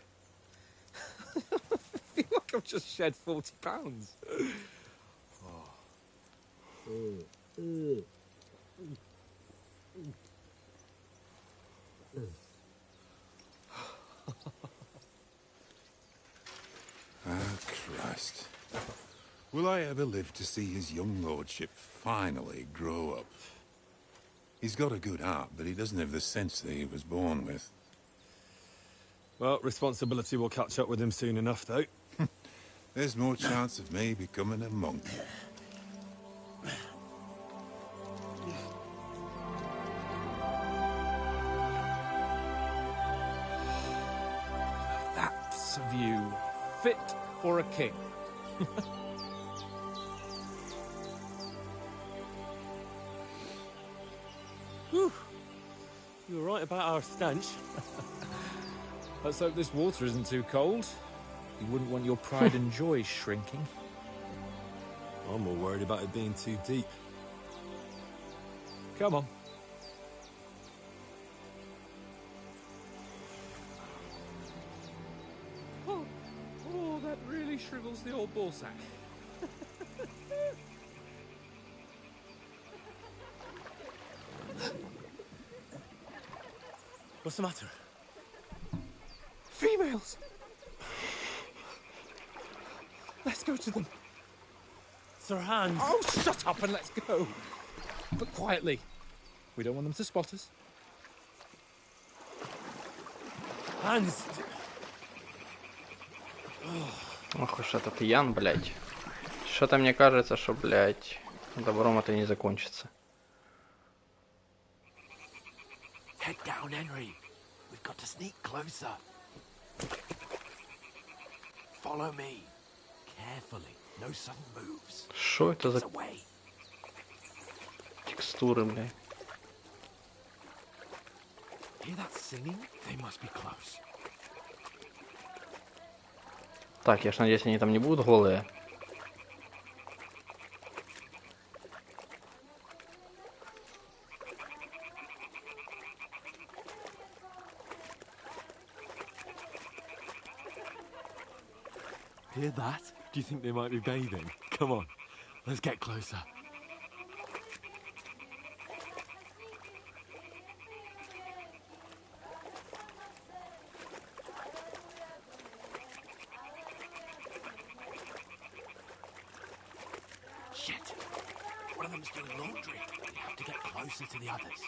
I feel like I've just shed 40 pounds. Ah, Christ. Will I ever live to see his young lordship finally grow up? He's got a good heart, but he doesn't have the sense that he was born with. Well, responsibility will catch up with him soon enough, though. There's more chance of me becoming a monk. That's a view fit for a king. Whew. You were right about our stench. Let's hope this water isn't too cold. You wouldn't want your pride and joy shrinking. I'm more worried about it being too deep. Come on. Oh, that really shrivels the old ball sack. What's the matter? Females! Let's go to them. Sir Hans. Oh, shut up and let's go. But quietly. We don't want them to spot us. Hans. Ох уж этот Ян, блядь. Что-то мне кажется, что, блядь, добром это не закончится. Head down, Henry. We've got to sneak closer. Follow me. Carefully. No sudden moves. Что это за текстуры, блядь? Hear that singing? They must be close. Так, я ж надеюсь, они там не будут голые. Hear that? Do you think they might be bathing? Come on, let's get closer. Shit! One of them's doing laundry. We have to get closer to the others.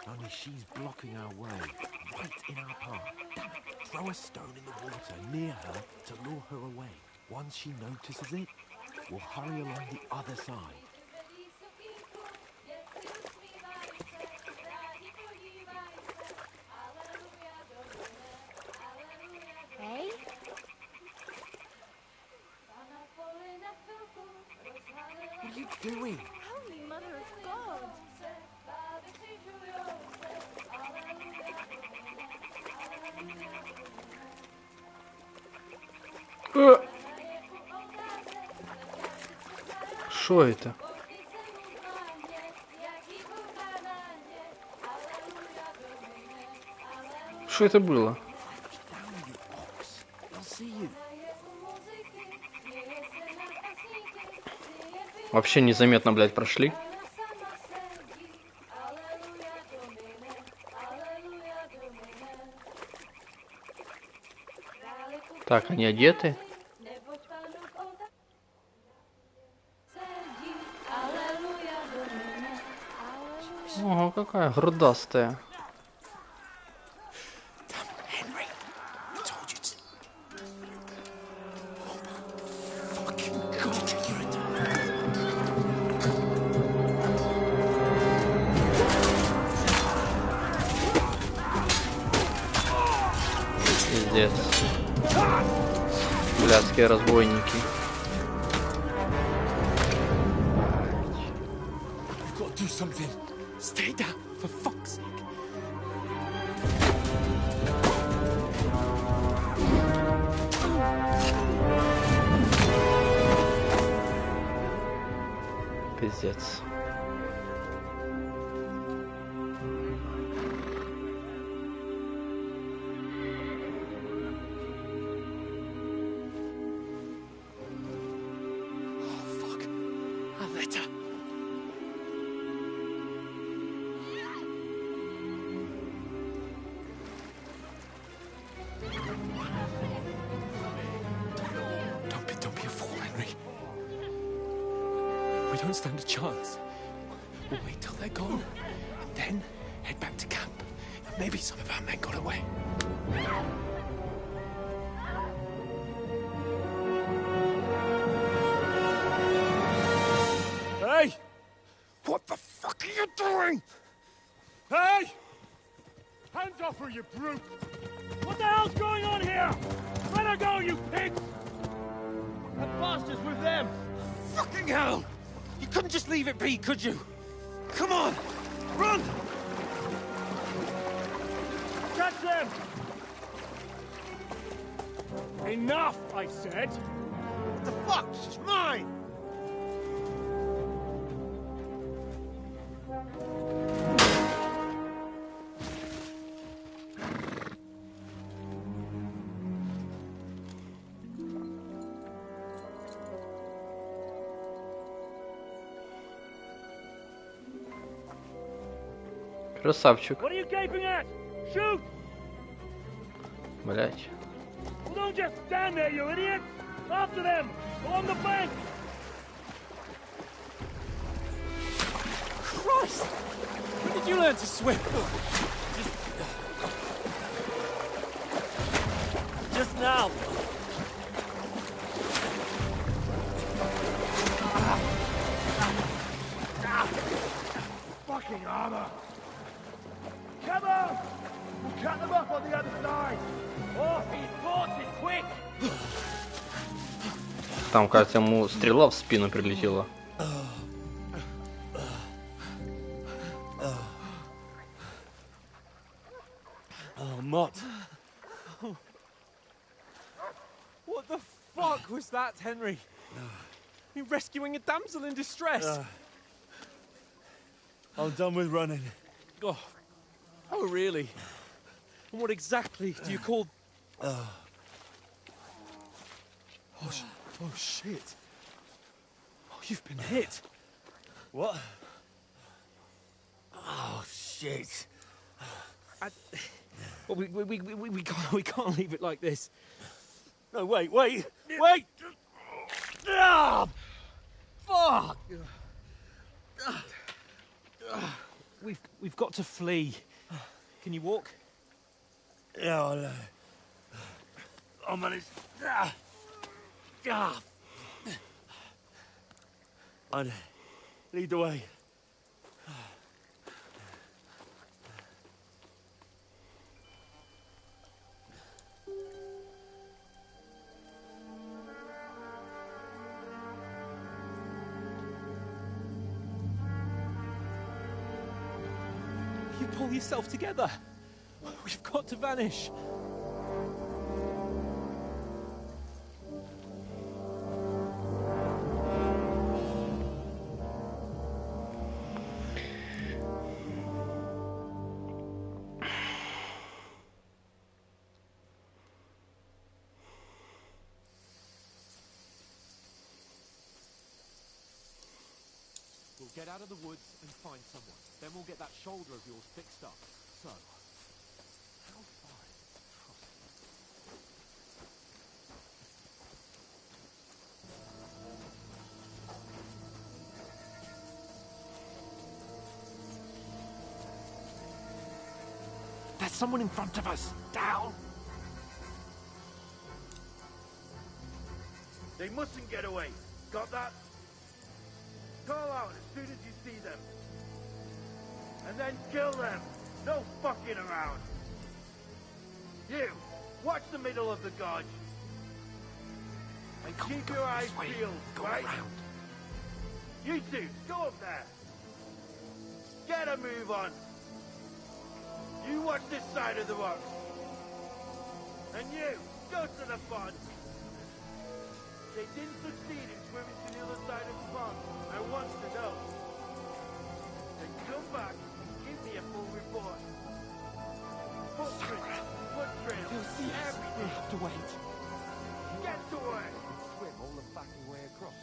Only she's blocking our way, right in our path. Damn it! Throw a stone in the water near her to lure her away. Once she notices it, we'll hurry along the other side. Hey? What are you doing? Holy Mother of God! Что это? Что это было? Вообще незаметно, блядь, прошли. Так, они одеты. Ого, какая грудастая. Пиздец. Блядские разбойники. We've got to do something. Stay down, for fuck's sake. Пиздец. we don't stand a chance. We'll wait till they're gone, and then head back to camp. Maybe some of our men got away. Hey! What the fuck are you doing? Hey! Hands off her, you brute! What the hell's going on here? Let her go, you pigs! That bastard's with them! Fucking hell! You couldn't just leave it be, could you? Come on! Run! Catch them! Enough, I said! What the fuck? She's mine! Красавчик. What are you gaping at? Shoot! Блять. Well, don't just stand there, you idiot! After them! Along the bank! Christ! When did you learn to swim? Just now! Fucking armor! Cover! We'll cut them off on the other side! Off his horses, quick! Там, кажется, ему стрела в спину прилетела. Oh, Mott. What the fuck was that, Henry? You rescuing a damsel in distress? I'm done with running. Oh, really? And what exactly do you call... Oh, shit. Oh, you've been hit. What? Oh, shit. Well, we can't leave it like this. No, wait! Ah! Fuck! We've got to flee. Can you walk? Yeah, I'll manage. I'd lead the way. You pull yourself together. We've got to vanish. We'll get out of the woods and find someone. Then we'll get that shoulder of yours fixed up. So, how far is it to trust you? There's someone in front of us. Down. They mustn't get away. Got that? Call out as soon as you see them. And then kill them. No fucking around. You, watch the middle of the gorge. And keep your eyes peeled, right? Around. You two, go up there. Get a move on. You watch this side of the rocks. And you, go to the pond. They didn't succeed in swimming to the other side of the pond. I want to know. Then come back and give me a full report. Footprints, foot trails, everything. We'll have to wait. Get to work. Swim all the fucking way across.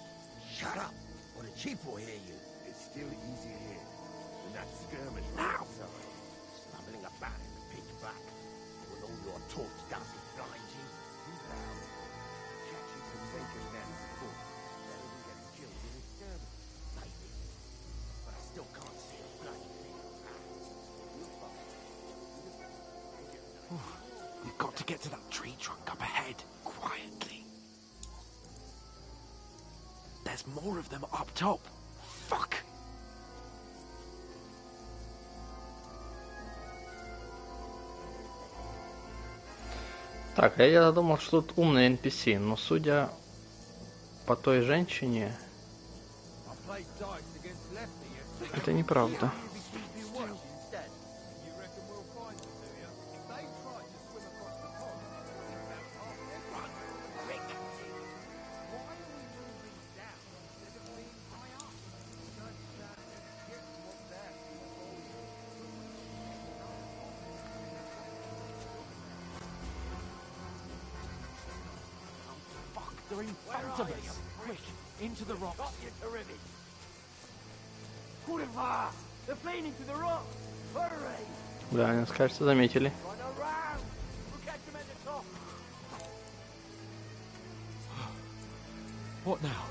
Shut up, or the chief will hear you. It's still easier here than that skirmish Now. stumbling about in the pitch black with all your torch dust blind you. Catching the bacon man's foot better than getting killed in a skirmish. My to get to that tree trunk up ahead, quietly. There's more of them up top. Fuck! Так, а я думал, что тут умный NPC, но судя по той женщине, это неправда. They're in front of us. Quick, into the rocks. They're playing into the rock. Hurry! Да, они, кажется, заметили. Run around. We'll catch them at the top. What now?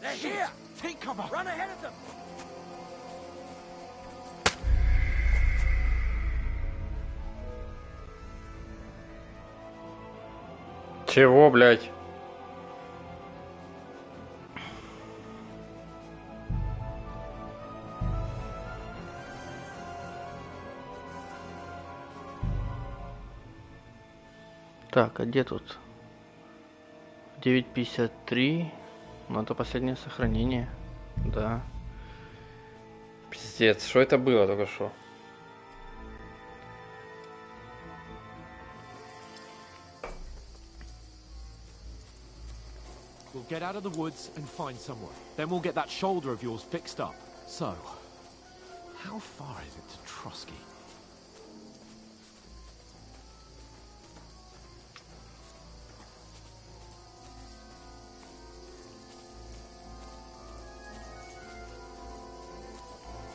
They're here. Take cover. Run ahead of them. Чего, блядь? Так, а где тут? 9:53. Ну, это последнее сохранение. Да. Пиздец, что это было только что? We'll get out of the woods and find somewhere. Then we'll get that shoulder of yours fixed up. So, how far is it to Trotsky?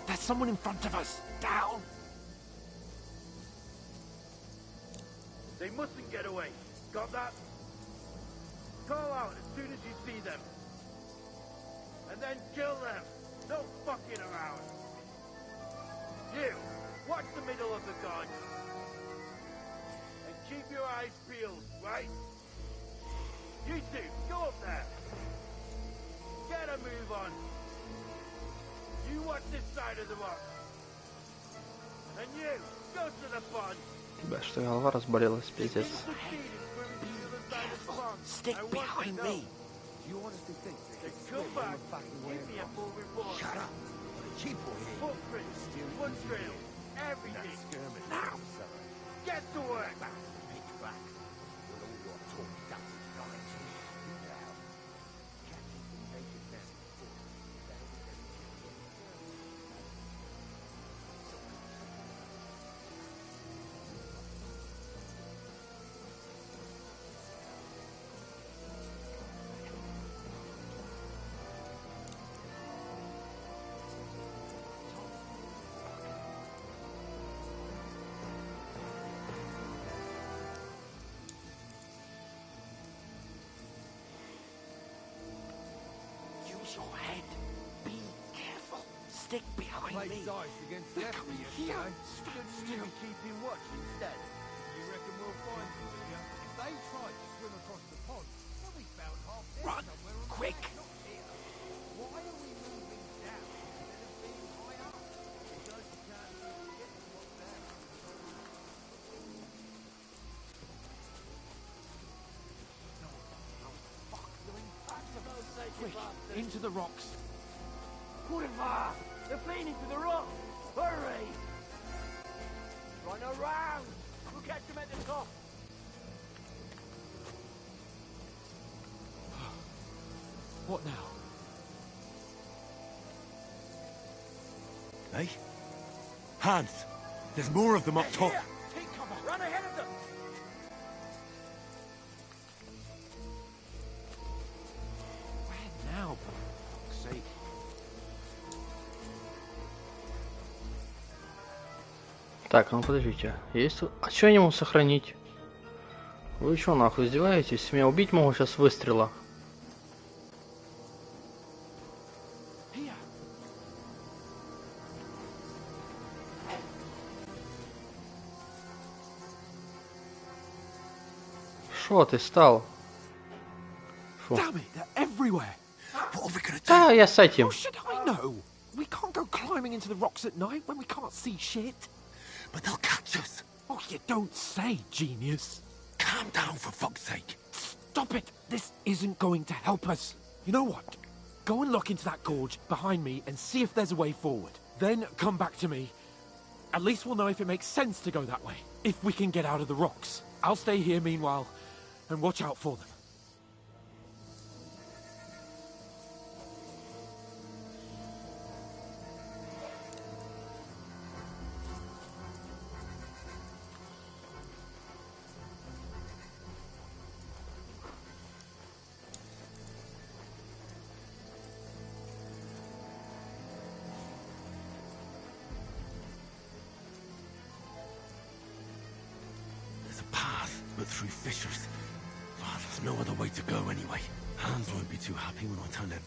There's someone in front of us. Down. They mustn't get away. Got that? Call out as soon as you see them. And then kill them. No fucking around. You, watch the middle of the gun. And keep your eyes peeled, right? You two, go up there. Get a move on. You watch this side of the rock. And you, go to the pond. Да, что голова разболелась, пиздец. Stick behind me. You honestly think they come back, give me a full report. Shut up. Footprints, foot trails, everything. Now, get to work. Pitch back. With all your talk dust knowledge. Now, Captain, take it down. Your head. Be careful. Stick behind me. They're coming here. Still keeping watch instead. You reckon we'll find them, do you? If they tried to swim across the pond, they'll be found half dead Run, somewhere on quick. the not here. Why are we moving down instead of being high up? Because you can't really get to what's there. Quick, into the rocks. Kurva! They're playing into the rock! Hurry! Run around! We'll catch them at the top! What now? Hey? Hans! There's more of them up top! Here! Take cover! Run ahead of them! Where now, for fuck's sake? Так, ну подождите. Есть тут... А что я не могу сохранить? Вы что, нахуй, издеваетесь? Меня убить могу сейчас с выстрела. Шо ты стал? Фу. Damn it, they're everywhere. What are we gonna do? Да, я с этим. How should I know? We can't go climbing into the rocks at night when we can't see shit. But they'll catch us. Oh, you don't say, genius. Calm down, for fuck's sake. Stop it. This isn't going to help us. You know what? Go and look into that gorge behind me and see if there's a way forward. Then come back to me. At least we'll know if it makes sense to go that way. If we can get out of the rocks. I'll stay here meanwhile and watch out for them. But through fissures. Oh, there's no other way to go anyway. Hans won't be too happy when I turn in.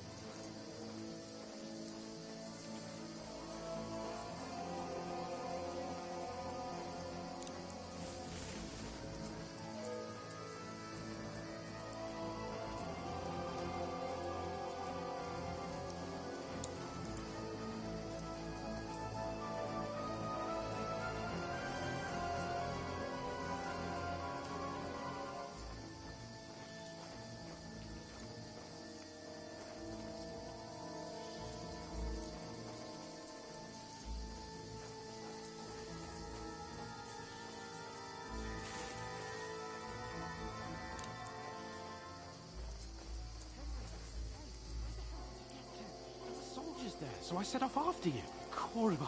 There, so I set off after you. Korva.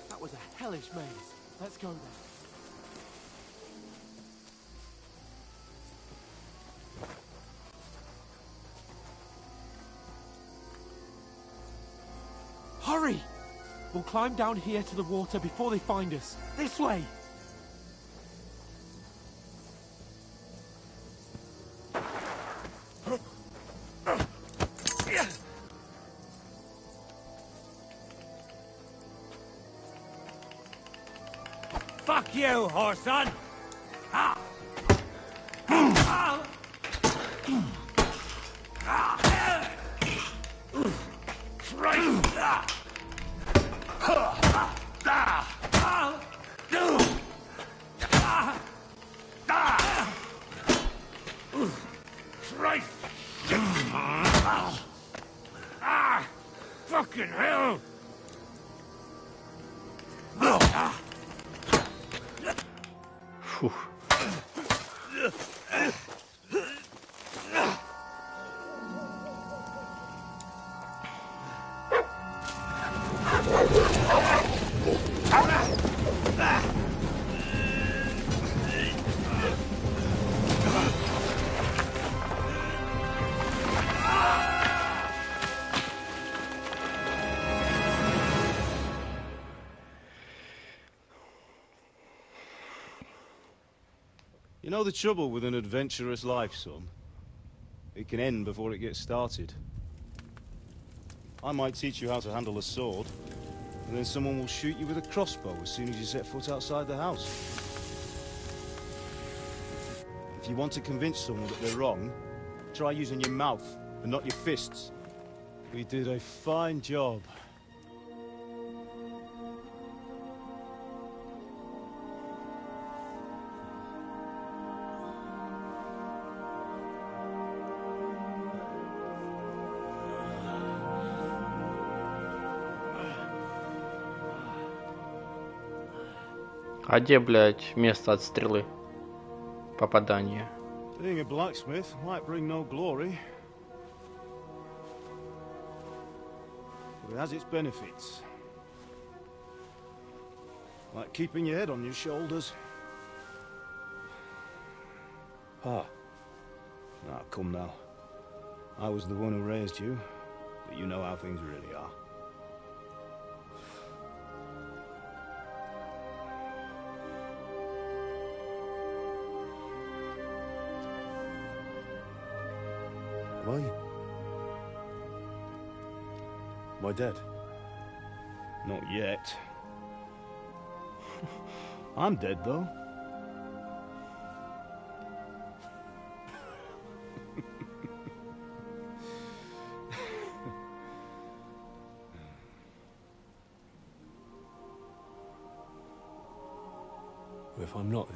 That was a hellish maze. Let's go there. Hurry! We'll climb down here to the water before they find us. This way! Fuck you, whoreson! Ah! Fucking hell! Фух. You know the trouble with an adventurous life, son? It can end before it gets started. I might teach you how to handle a sword, and then someone will shoot you with a crossbow as soon as you set foot outside the house. If you want to convince someone that they're wrong, try using your mouth and not your fists. We did a fine job. А где, блядь, место от стрелы? Попадание. Being a blacksmith might bring no glory, but it has its benefits. Like keeping your head on your shoulders. Ah. Ah, come now. I was the one who raised you, but you know how things really are. Am I dead? Not yet. I'm dead, though. If I'm not,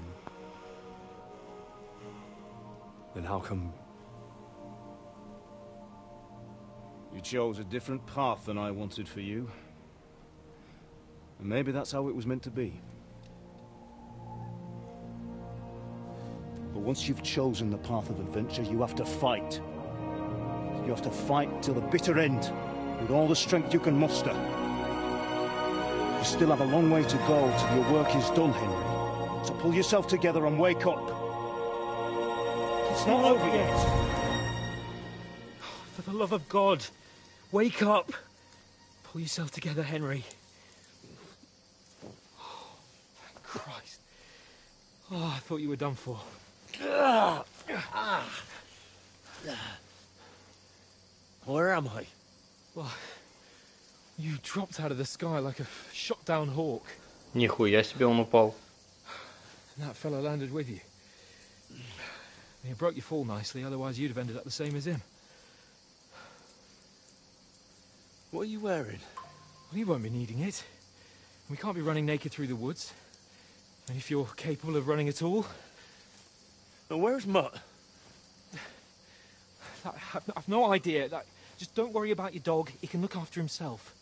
then how come... You chose a different path than I wanted for you. And maybe that's how it was meant to be. But once you've chosen the path of adventure, you have to fight. You have to fight till the bitter end, with all the strength you can muster. You still have a long way to go till your work is done, Henry. So pull yourself together and wake up. It's not over yet. For the love of God, wake up. Pull yourself together, Henry. Oh, thank Christ. Oh, I thought you were done for. Where am I? Well, you dropped out of the sky like a shot-down hawk. Нихуя себе он упал. And that fella landed with you. And you broke your fall nicely, otherwise you'd have ended up the same as him. What are you wearing? Well, you won't be needing it. We can't be running naked through the woods. And if you're capable of running at all... And where's Mutt? I've no idea. Just don't worry about your dog. He can look after himself.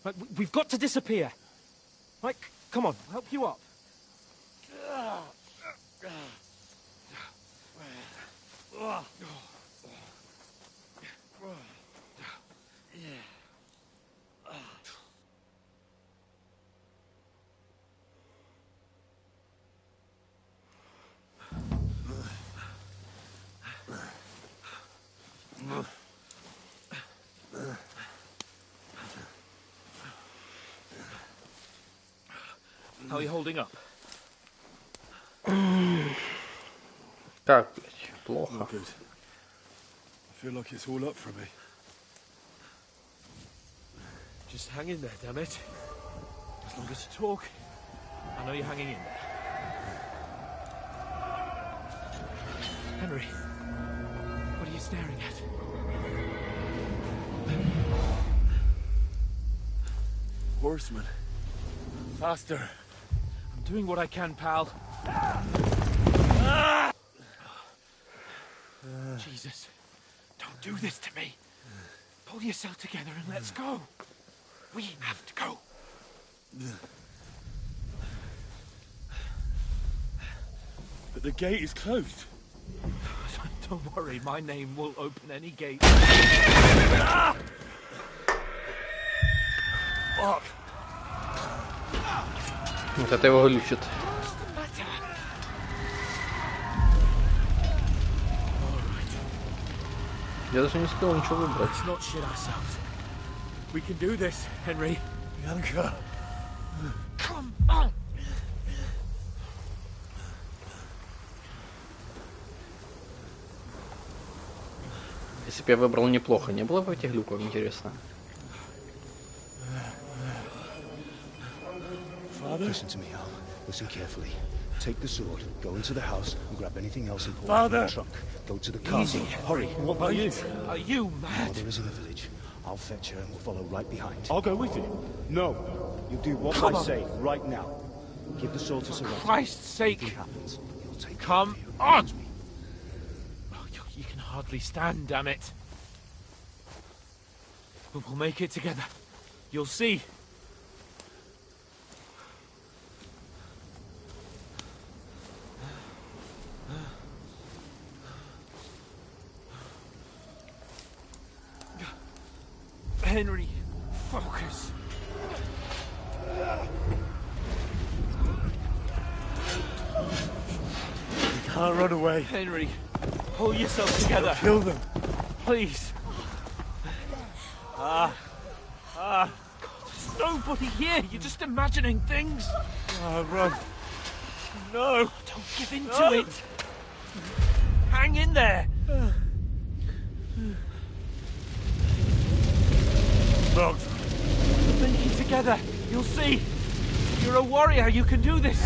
Right, we've got to disappear. Right, come on, I'll help you up. How are you holding up? Как, блядь, плохо. Not good. I feel like it's all up for me. Just hang in there, damn it. As long as you talk, I know you're hanging in there. Henry, what are you staring at? Horseman. Faster. I'm doing what I can, pal. Jesus, don't do this to me. Pull yourself together and let's go. We have to go. But the gate is closed. Don't worry, my name will open any gate. Fuck. Вот это его глючит. Я даже не успел ничего выбрать. Let's not shit ourselves. We can do this, Henry. Bianca. Come on. Если бы я выбрал неплохо, не было бы этих глюков, интересно. Listen to me, Al. Listen carefully. Take the sword, go into the house, and grab anything else important Father! from the trunk. Go to the castle. Hurry. What about you? Are you mad? Mother is in the village. I'll fetch her and we'll follow right behind. I'll go with you. No. You do what Come I on. say right now. Give the sword to For Serenity. Christ's sake. Anything happens, you'll take Come care of on. me. Oh, you can hardly stand, damn it. But we'll make it together. You'll see. Henry, focus. You can't run away. Henry, pull yourself together. Kill them. Please. God, there's nobody here. You're just imagining things. Run. No. Don't give in to it. Hang in there. Dogs. We'll make it together. You'll see. You're a warrior. You can do this.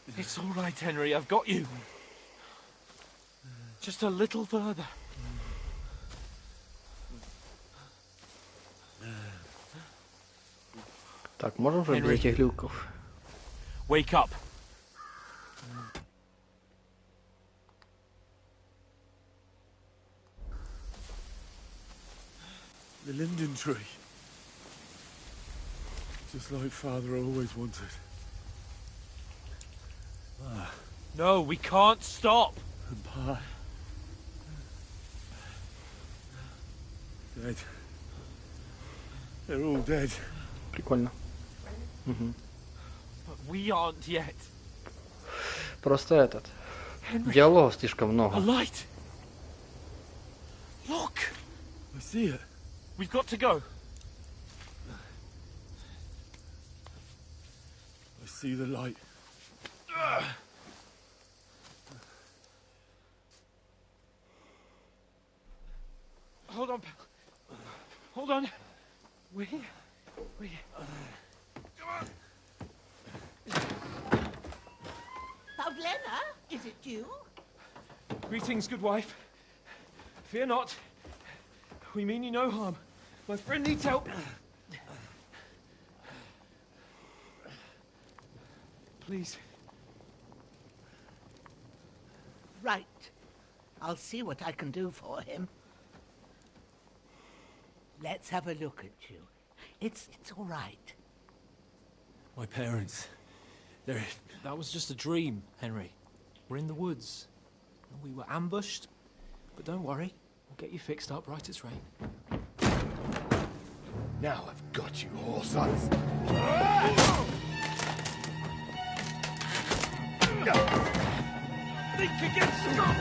It's all right, Henry. I've got you. Just a little further. Так, можем уже без этих глюков? Wake up. The linden tree. Just like Father always wanted. No, we can't stop. And Pa... dead. They're all dead. Прикольно. Угу. But we aren't yet. Просто этот. Диалога слишком A много. light. Look. I see it. We've got to go. I see the light. Hold on, pal. Hold on. We. Pavlena, is it you? Greetings, good wife. Fear not. We mean you no harm. My friend needs help. Please. Right. I'll see what I can do for him. Let's have a look at you. It's all right. My parents. That was just a dream, Henry. We're in the woods. We were ambushed. But don't worry. We'll get you fixed up right as rain. Now I've got you, whoresons. Think against stop!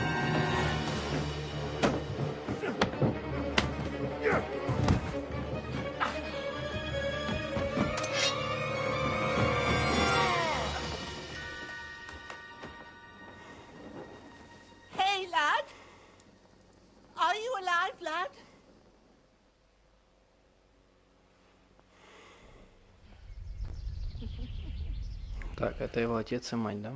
Hey, lad! Are you alive, lad? Так, это его отец и мать, да?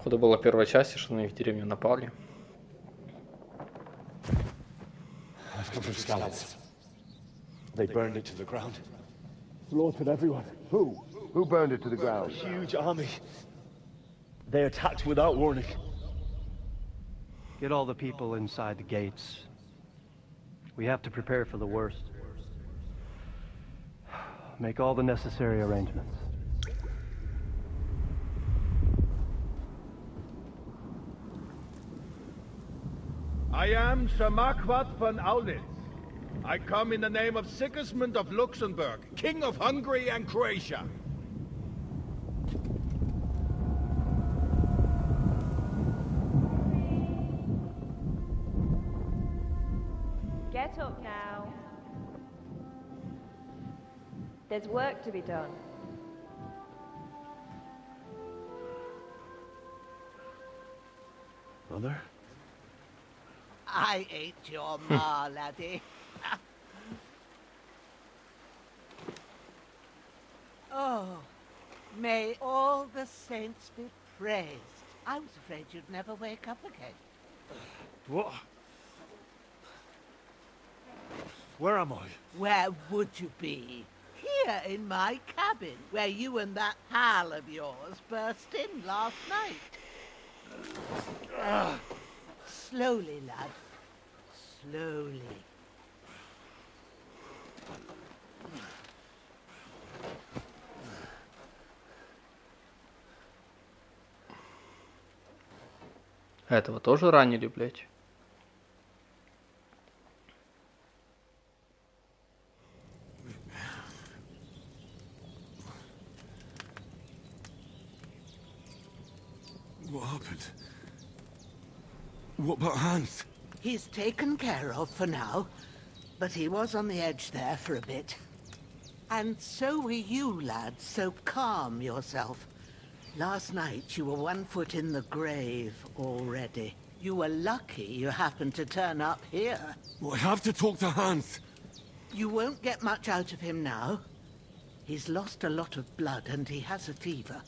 Откуда была первая часть, что на их деревню напали? I've come from Skalitz. They burned it to the ground. Slaughtered everyone. Who? Who burned it to the ground? A huge army. They attacked without warning. Get all the people inside the gates. We have to prepare for the worst. Make all the necessary arrangements. I am Sir Marquardt von Aulitz. I come in the name of Sigismund of Luxembourg, King of Hungary and Croatia. Get up now. There's work to be done. Mother? I ain't your ma, laddie. Oh, may all the saints be praised. I was afraid you'd never wake up again. What? Where am I? Where would you be? Here in my cabin, where you and that pal of yours burst in last night. Slowly, lad. Slowly. Этого тоже ранили, блядь. What about Hans? He's taken care of for now, but he was on the edge there for a bit. And so were you, lads, so calm yourself. Last night you were 1 foot in the grave already. You were lucky you happened to turn up here. Well, I have to talk to Hans. You won't get much out of him now. He's lost a lot of blood and he has a fever.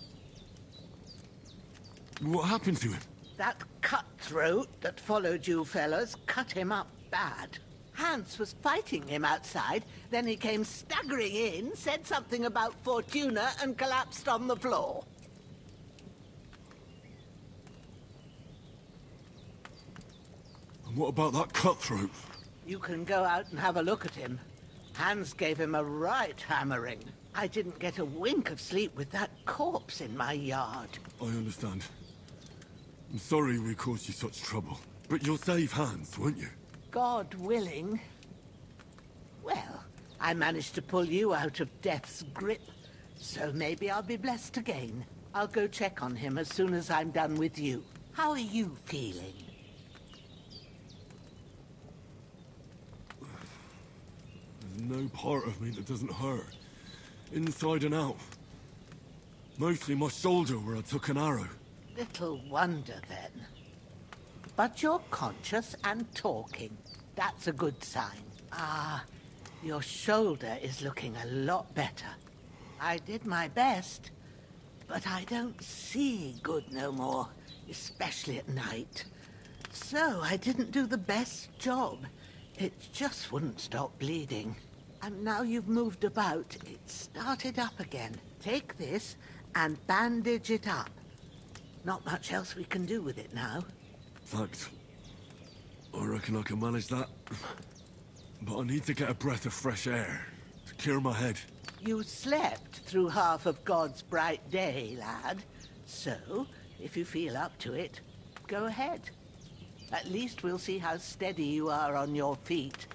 What happened to him? That cutthroat that followed you fellas cut him up bad. Hans was fighting him outside, then he came staggering in, said something about Fortuna and collapsed on the floor. And what about that cutthroat? You can go out and have a look at him. Hans gave him a right hammering. I didn't get a wink of sleep with that corpse in my yard. I understand. I'm sorry we caused you such trouble. But you'll save Hans, won't you? God willing. Well, I managed to pull you out of death's grip, so maybe I'll be blessed again. I'll go check on him as soon as I'm done with you. How are you feeling? There's no part of me that doesn't hurt. Inside and out. Mostly my shoulder where I took an arrow. Little wonder then. But you're conscious and talking. That's a good sign. Ah, your shoulder is looking a lot better. I did my best, but I don't see good no more, especially at night. So I didn't do the best job. It just wouldn't stop bleeding. And now you've moved about, it started up again. Take this and bandage it up. Not much else we can do with it now. Thanks. I reckon I can manage that. But I need to get a breath of fresh air to clear my head. You slept through half of God's bright day, lad. So, if you feel up to it, go ahead. At least we'll see how steady you are on your feet.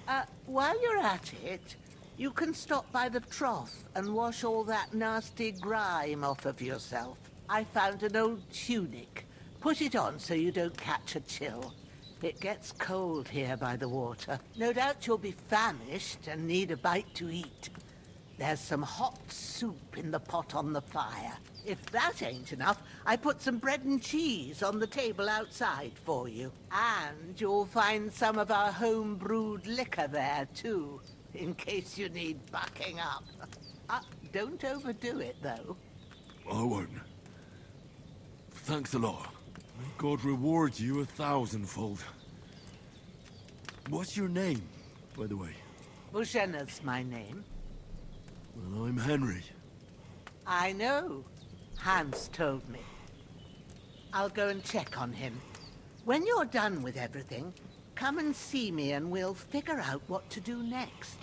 While you're at it, you can stop by the trough and wash all that nasty grime off of yourself. I found an old tunic. Put it on so you don't catch a chill. It gets cold here by the water. No doubt you'll be famished and need a bite to eat. There's some hot soup in the pot on the fire. If that ain't enough, I put some bread and cheese on the table outside for you. And you'll find some of our home-brewed liquor there, too, in case you need bucking up. Don't overdo it, though. I won't. Thanks a lot. May God reward you 1,000-fold. What's your name, by the way? Bushena's my name. Well, I'm Henry. I know. Hans told me. I'll go and check on him. When you're done with everything, come and see me and we'll figure out what to do next.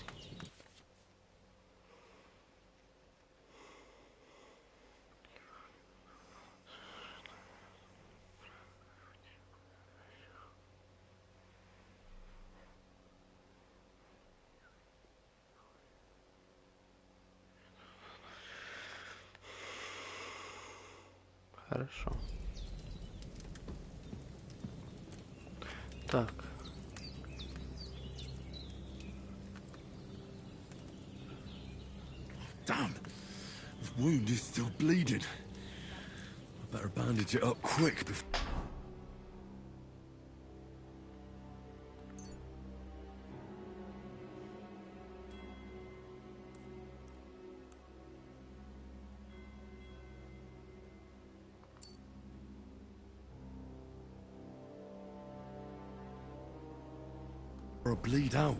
Хорошо. Так. Damn! His wound is still bleeding. I better bandage it up quick before... or bleed out.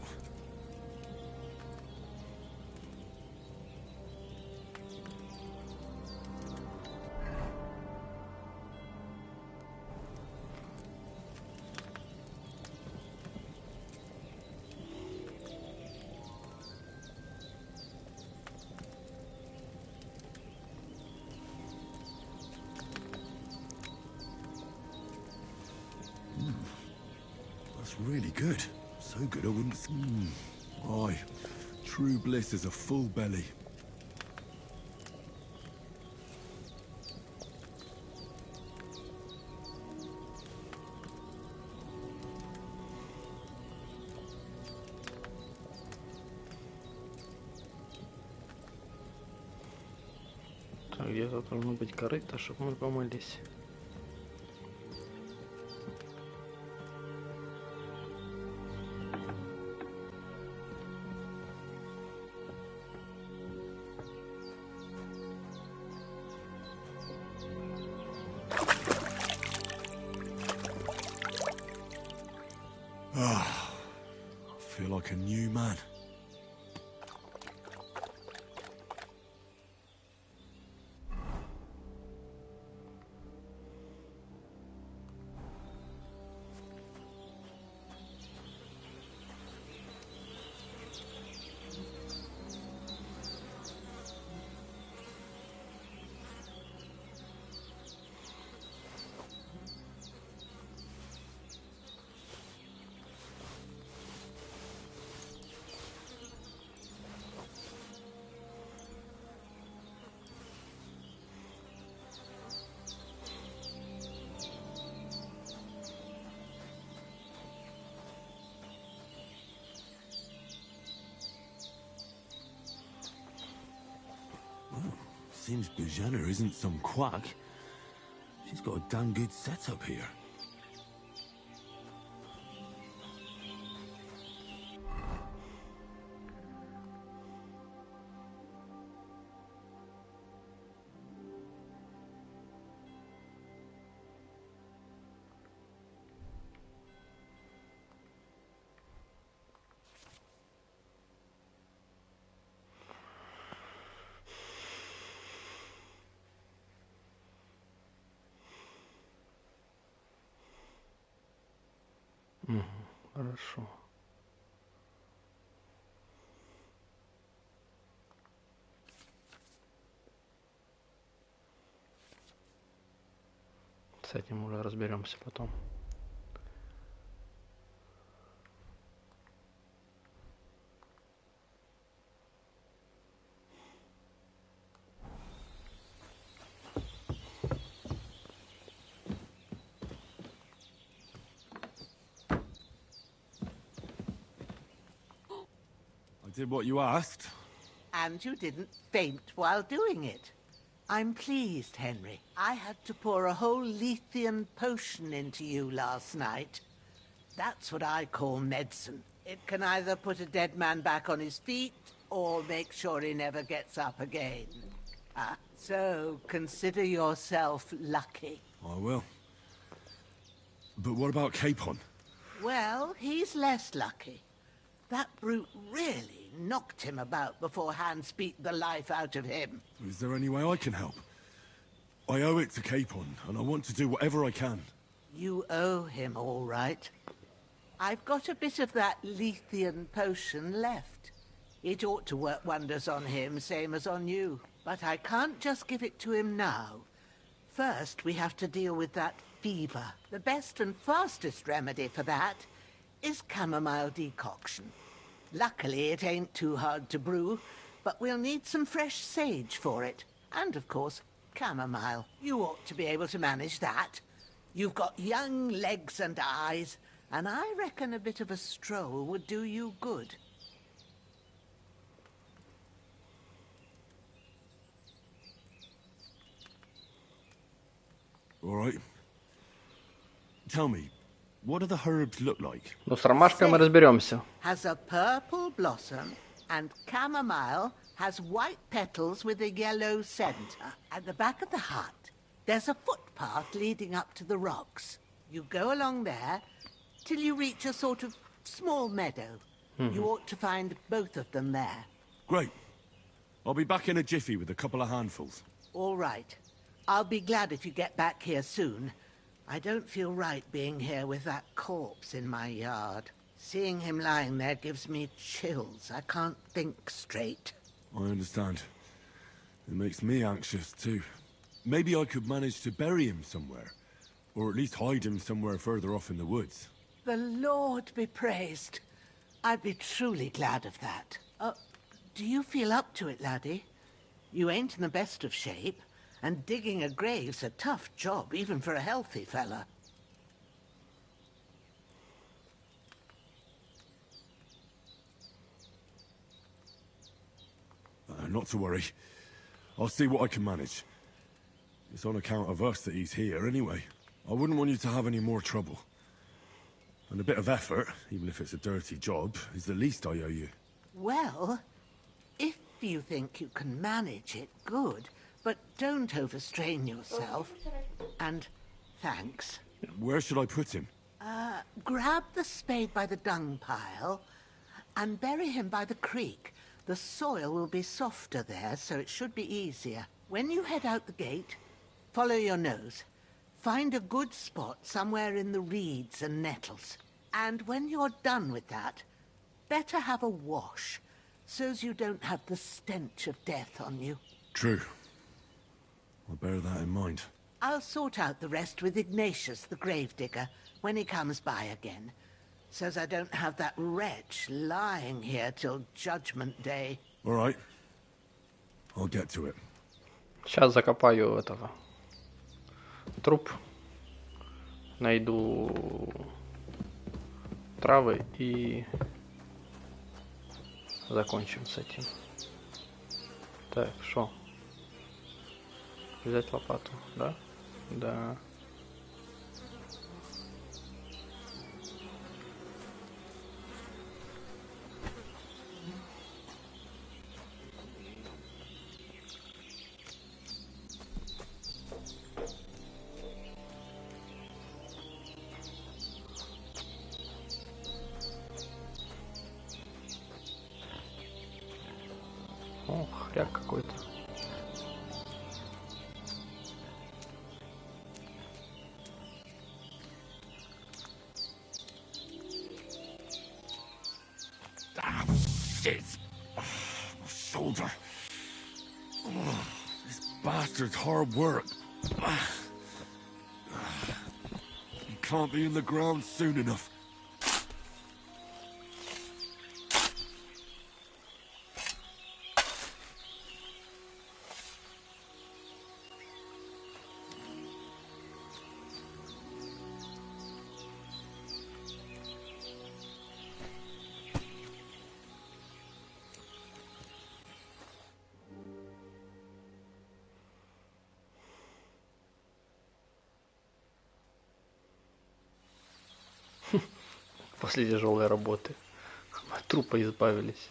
That's really good. So good I wouldn't... Aye. True bliss is a full belly. Где-то должно быть корыто, чтобы мы помылись. I feel like a new man. Seems Bujana isn't some quack. She's got a damn good setup here. Хорошо. С этим уже разберемся потом. I did what you asked. And you didn't faint while doing it. I'm pleased, Henry. I had to pour a whole Lethean potion into you last night. That's what I call medicine. It can either put a dead man back on his feet, or make sure he never gets up again. So consider yourself lucky. I will. But what about Capon? Well, he's less lucky. That brute really knocked him about before Hans beat the life out of him. Is there any way I can help? I owe it to Capon, and I want to do whatever I can. You owe him, all right. I've got a bit of that Lethean potion left. It ought to work wonders on him, same as on you. But I can't just give it to him now. First, we have to deal with that fever. The best and fastest remedy for that is chamomile decoction. Luckily, it ain't too hard to brew, but we'll need some fresh sage for it. And, of course, chamomile. You ought to be able to manage that. You've got young legs and eyes, and I reckon a bit of a stroll would do you good. All right. Tell me, what do the herbs look like? Ну, с ромашкой мы разберемся. Has a purple blossom, and chamomile has white petals with a yellow center. At the back of the hut, there's a footpath leading up to the rocks. You go along there till you reach a sort of small meadow. You ought to find both of them there. Great. I'll be back in a jiffy with a couple of handfuls. All right. I'll be glad if you get back here soon. I don't feel right being here with that corpse in my yard. Seeing him lying there gives me chills. I can't think straight. I understand. It makes me anxious too. Maybe I could manage to bury him somewhere. Or at least hide him somewhere further off in the woods. The Lord be praised. I'd be truly glad of that. Do you feel up to it, laddie? You ain't in the best of shape, and digging a grave's a tough job, even for a healthy fella. Not to worry. I'll see what I can manage. It's on account of us that he's here anyway. I wouldn't want you to have any more trouble. And a bit of effort, even if it's a dirty job, is the least I owe you. Well, if you think you can manage it, good. But don't overstrain yourself. And thanks. Where should I put him? Grab the spade by the dung pile and bury him by the creek. The soil will be softer there, so it should be easier. When you head out the gate, follow your nose. Find a good spot somewhere in the reeds and nettles. And when you're done with that, better have a wash, so's you don't have the stench of death on you. True. I'll bear that in mind. I'll sort out the rest with Ignatius, the gravedigger, when he comes by again, so's I don't have that wretch lying here till Judgment Day. All right. I'll get to it. Сейчас закопаю этого труп, найду травы и закончим с этим. Так, шо? Взять лопату, да? Да. О, хряк какой-то. Shit! Oh, my shoulder. Oh, this bastard's hard work. He can't be in the ground soon enough. После тяжелой работы от трупа избавились.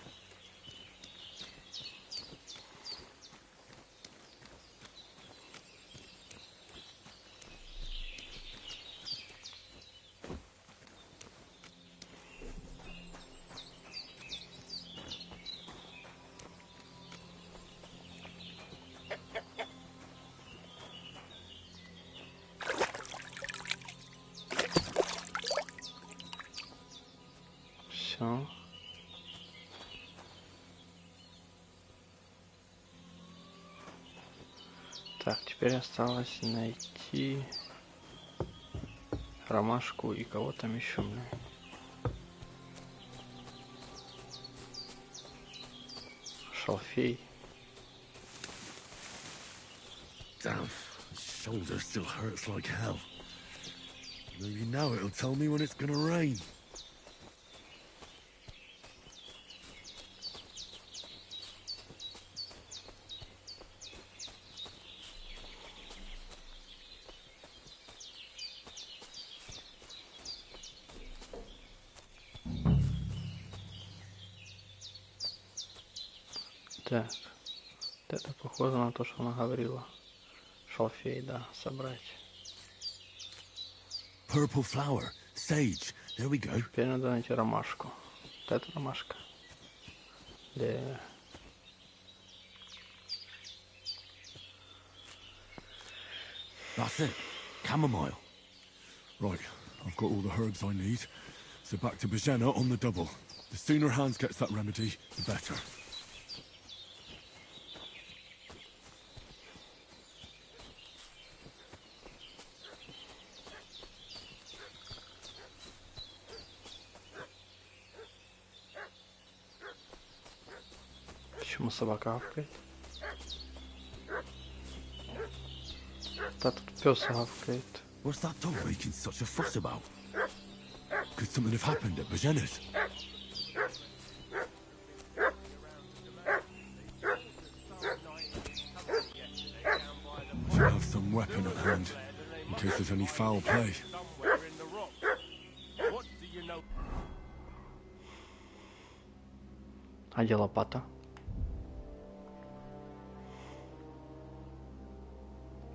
Все. Так, теперь осталось найти ромашку и кого там еще, блин. Шалфей. Damn, shoulder still hurts like hell. Maybe now it'll tell me when it's gonna rain. Так, это похоже на то, что она говорила. Шалфей, да, собрать. Purple flower, sage. There we go. Теперь надо найти ромашку. Вот эта ромашка. Да. That's it. Chamomile. Right, I've got all the herbs I need. So back to Bajena on the double. The sooner Hans gets that remedy, the better. Почему собака гавкает? Да, тут пес гавкает. What's that dog making such a fuss about? Could something have happened at Bajena's? Should have some case there's any foul play. Somewhere in the rocks. What do you know А где лопата?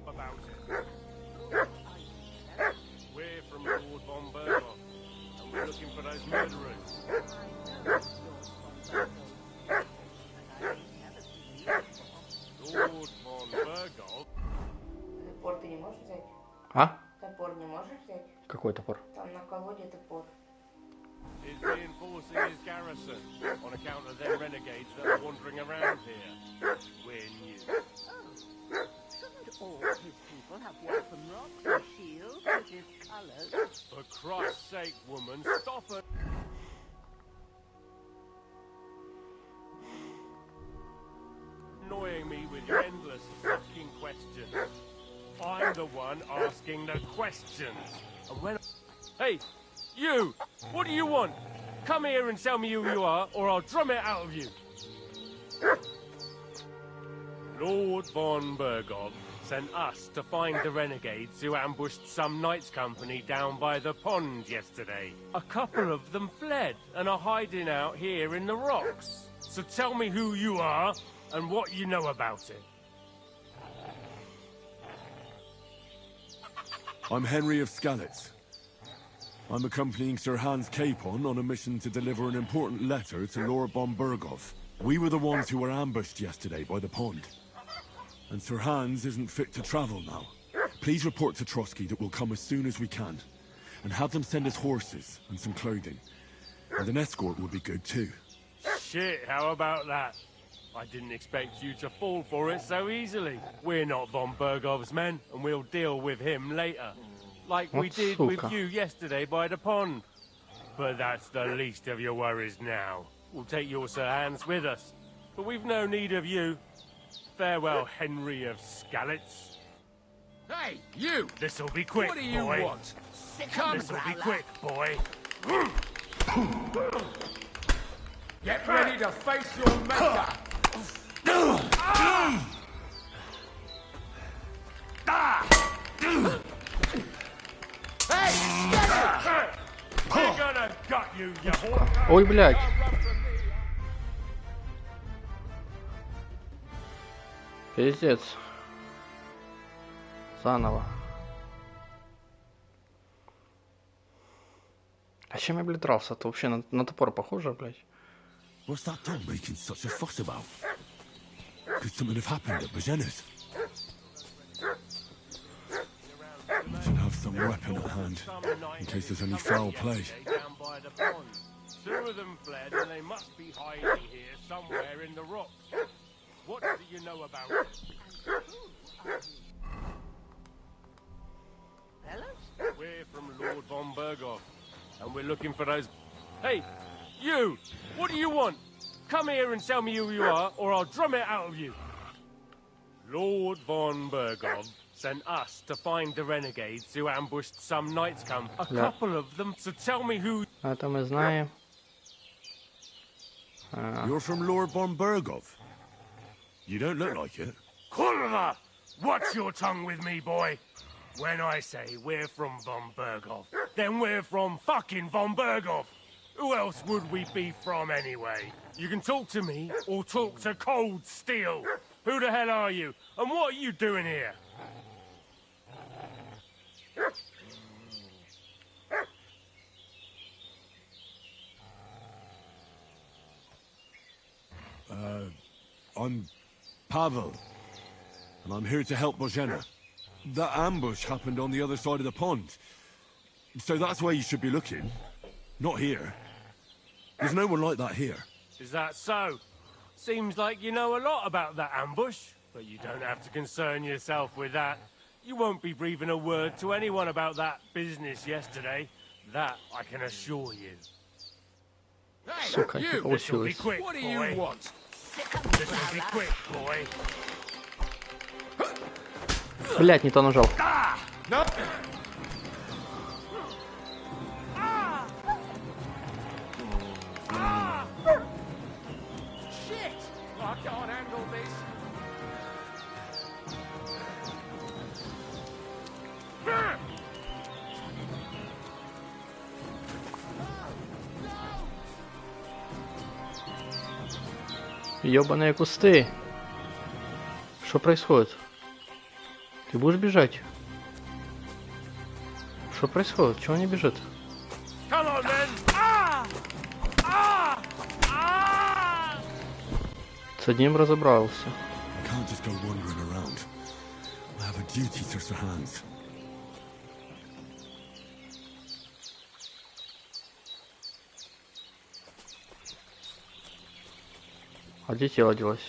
about it? We're from Lord von Berghoff, and we're looking for those murderers. Lord von Berghoff? Топор ты не можешь взять? А? Топор не можешь взять? Какой топор? Там на колоде топор. Is reinforcing his garrison on account of them renegades that are wandering around here. We're new. Shouldn't all his people have welcome rocks and shields with his colours? For Christ's sake, woman, stop it! Annoying me with your endless fucking questions. I'm the one asking the questions. And when... Hey, you! What do you want? Come here and tell me who you are, or I'll drum it out of you. Lord von Berghoff sent us to find the renegades who ambushed some knights' company down by the pond yesterday. A couple of them fled and are hiding out here in the rocks. So tell me who you are and what you know about it. I'm Henry of Skalitz. I'm accompanying Sir Hans Capon on a mission to deliver an important letter to Lord von Berghoff. We were the ones who were ambushed yesterday by the pond. And Sir Hans isn't fit to travel now. Please report to Trotsky that we'll come as soon as we can. And have them send us horses and some clothing. And an escort would be good too. Shit, how about that? I didn't expect you to fall for it so easily. We're not von Berghoff's men, and we'll deal with him later. Like we did with you yesterday by the pond. But that's the least of your worries now. We'll take your Sir Hans with us. But we've no need of you. Farewell, Henry of Skalitz. Hey, you! This'll be quick, What do you boy. want? This'll be quick, boy. Get ready to face your maker! Hey, get it! We're gonna gut you, you whore. Ой, блядь. Пиздец. Заново. А чем я, блядь, дрался? Это вообще на топор похоже, блядь? What's that dog making such a fuss about? Could something have happened at Bajena's? We should have some weapon at hand, in case there's any foul play. Two of them fled, and they must be hiding here somewhere in the rocks. What do you know about it? We're from Lord von Berghoff, and we're looking for those... Hey, you! What do you want? Come here and tell me who you are, or I'll drum it out of you. Lord von Berghoff sent us to find the renegades who ambushed some knights' camp. A couple of them, so tell me who... Это мы знаем. You're from Lord von Berghoff? You don't look like it. Kurva! Watch your tongue with me, boy. When I say we're from von Berghoff, then we're from fucking von Berghoff. Who else would we be from anyway? You can talk to me or talk to cold steel. Who the hell are you? And what are you doing here? I'm Pavel, and I'm here to help Bozhena. That ambush happened on the other side of the pond. So that's where you should be looking. Not here. There's no one like that here. Is that so? Seems like you know a lot about that ambush, but you don't have to concern yourself with that. You won't be breathing a word to anyone about that business yesterday. That I can assure you. Сука, не получилось. What do you want? This'll be quick, boy. Блять, не то нажал. No. Shit! I can't handle this. Ёбаные кусты. Что происходит? Ты будешь бежать? Что происходит? Чего он не бежит? Come on, then! С одним разобрался. I can't just go wandering around. I have a duty to Sir Hans. А где тело делось?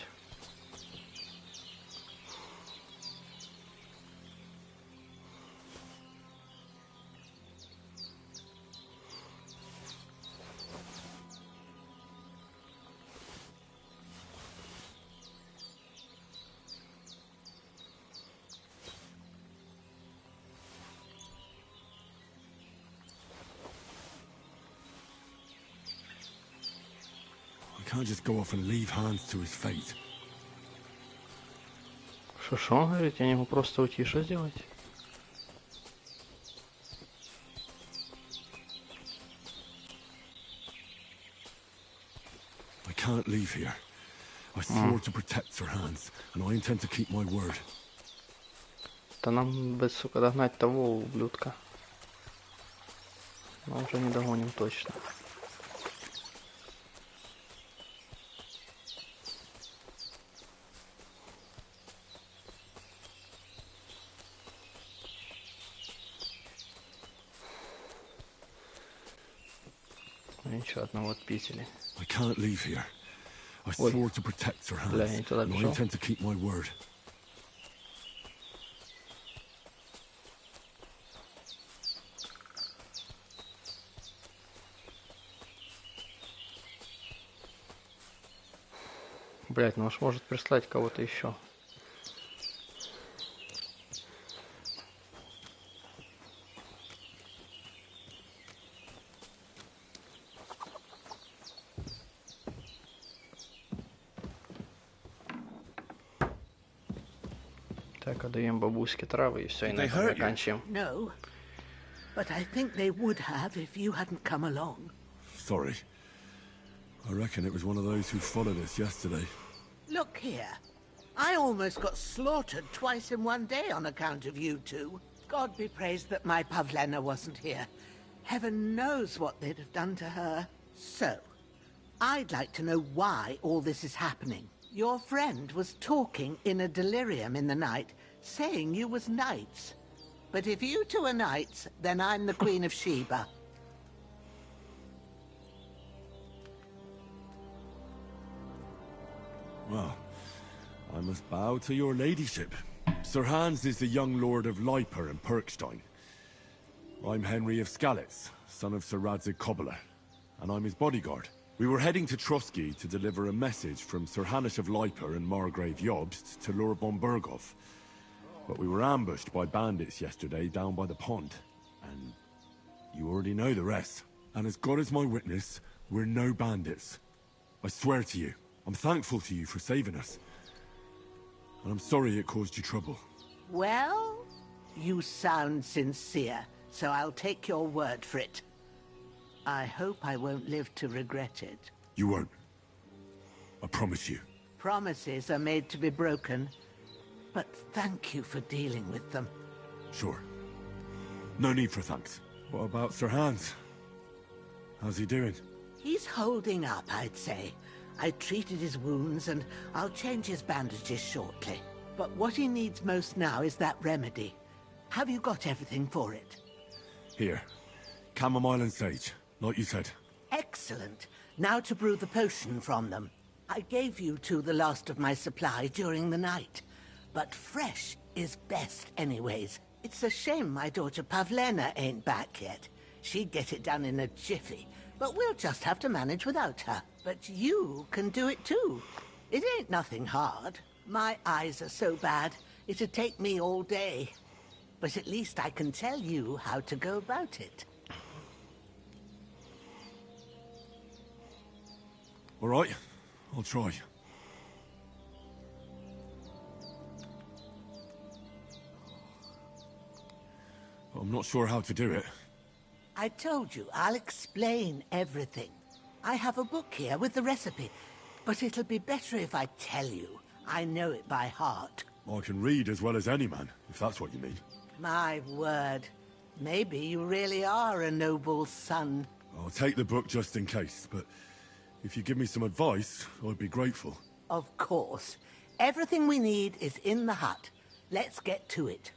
I can't just go off and leave Hans to his fate. Шо он говорит? Я не могу просто уйти. Что сделать? I can't leave here. I swore to protect Sir Hans, and I intend to keep my word. Да нам бы, сука, догнать того ублюдка. Но уже не догоним точно. Ничего, одного отпиздили. I can't leave here. I swore to protect Sir Hans, and I intend to keep my word. Блять, ну уж может прислать кого-то еще. Так, отдаем бабуське травы и все, и на этом заканчиваем. No, but I think they would have if you hadn't come along. Sorry. I reckon it was one of those who followed us yesterday. Look here. I almost got slaughtered twice in one day on account of you two. God be praised that my Pavlena wasn't here. Heaven knows what they'd have done to her. So, I'd like to know why all this is happening. Your friend was talking in a delirium in the night, saying you was knights. But if you two are knights, then I'm the Queen of Sheba. Well, I must bow to your ladyship. Sir Hans is the young lord of Leiper and Perkstein. I'm Henry of Skalitz, son of Sir Radzig Cobbler, and I'm his bodyguard. We were heading to Trotsky to deliver a message from Sir Hanish of Leiper and Margrave Jobst to Lord Bombergov. But we were ambushed by bandits yesterday down by the pond. And you already know the rest. And as God is my witness, we're no bandits. I swear to you, I'm thankful to you for saving us. And I'm sorry it caused you trouble. Well, you sound sincere, so I'll take your word for it. I hope I won't live to regret it. You won't. I promise you. Promises are made to be broken, but thank you for dealing with them. Sure. No need for thanks. What about Sir Hans? How's he doing? He's holding up, I'd say. I treated his wounds and I'll change his bandages shortly. But what he needs most now is that remedy. Have you got everything for it? Here. Chamomile and sage, like you said. Excellent. Now to brew the potion from them. I gave you two the last of my supply during the night. But fresh is best anyways. It's a shame my daughter Pavlena ain't back yet. She'd get it done in a jiffy. But we'll just have to manage without her. But you can do it too. It ain't nothing hard. My eyes are so bad, it'd take me all day. But at least I can tell you how to go about it. All right, I'll try. But I'm not sure how to do it. I told you, I'll explain everything. I have a book here with the recipe. But it'll be better if I tell you. I know it by heart. I can read as well as any man, if that's what you mean. My word. Maybe you really are a noble son. I'll take the book just in case, but if you give me some advice, I'd be grateful. Of course. Everything we need is in the hut. Let's get to it.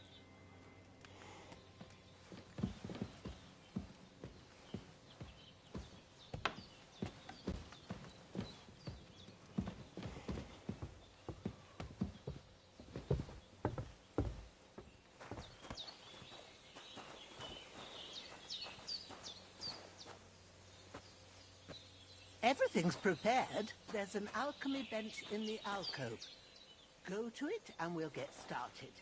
Everything's prepared. There's an alchemy bench in the alcove. Go to it and we'll get started.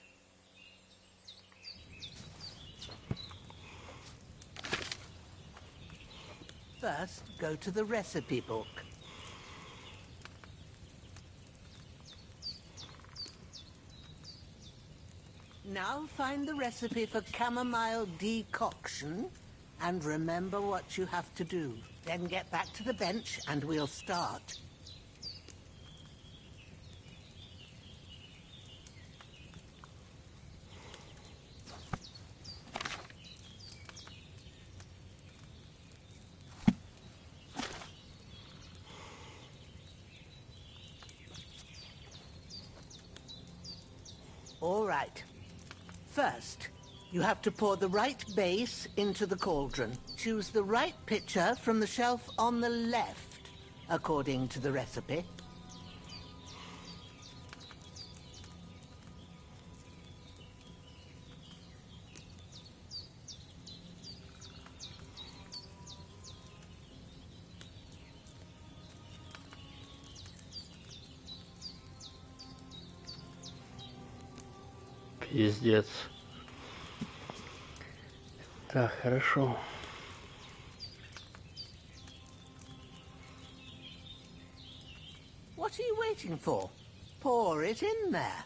First, go to the recipe book. Now find the recipe for chamomile decoction and remember what you have to do. Then get back to the bench and we'll start. All right. First, you have to pour the right base into the cauldron. Choose the right pitcher from the shelf on the left, according to the recipe. Пиздец. Так, хорошо. What are you waiting for? Pour it in there.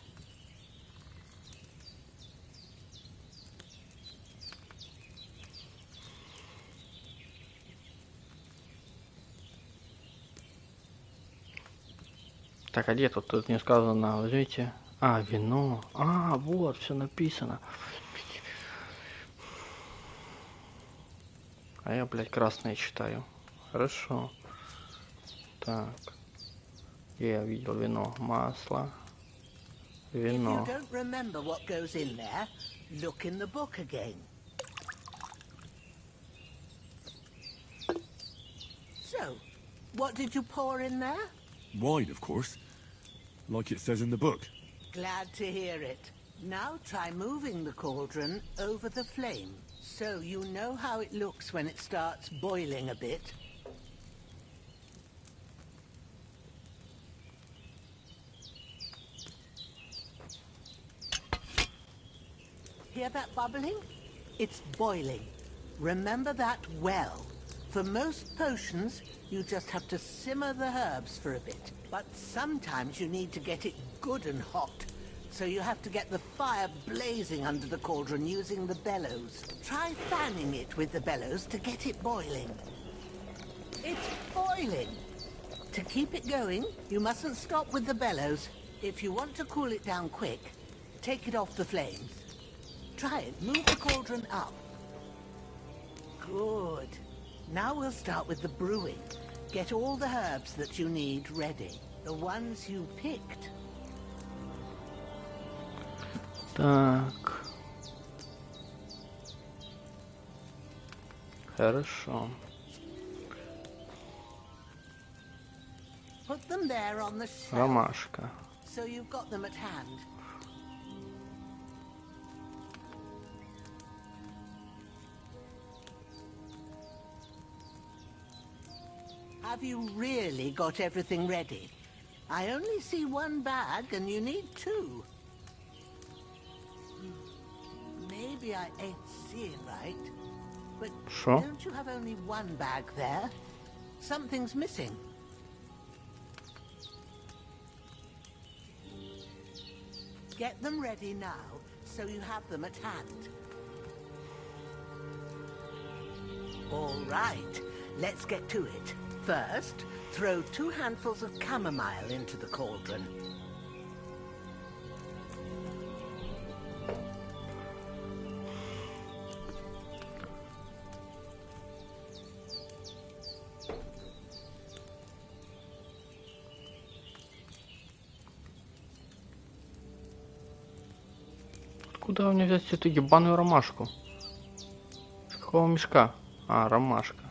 Так, а где тут? Тут не сказано, возьмите. А, вино. А, вот, все написано. А я, блядь, красное читаю. Хорошо. Так. Я видел вино, масло, вино. If you don't remember what goes in there, look in the book again. So, what did you pour in there? Wine, of course. Like it says in the book. Glad to hear it. Now try moving the cauldron over the flame, so you know how it looks when it starts boiling a bit. Hear that bubbling? It's boiling. Remember that well. For most potions, you just have to simmer the herbs for a bit. But sometimes you need to get it good and hot. So you have to get the fire blazing under the cauldron using the bellows. Try fanning it with the bellows to get it boiling. It's boiling! To keep it going, you mustn't stop with the bellows. If you want to cool it down quick, take it off the flames. Try it. Move the cauldron up. Good. Now we'll start with the brewing. Get all the herbs that you need ready. The ones you picked. Так. Хорошо. Put them there on the shelf. Ромашка. So you've got them at hand. Have you really got everything ready? I only see one bag and you need two. Maybe I ain't seeing right, but Sure. don't you have only one bag there? Something's missing. Get them ready now, so you have them at hand. All right. Let's get to it. First, throw 2 handfuls of chamomile into the cauldron. Куда мне взять эту ебаную ромашку? С какого мешка? А, ромашка.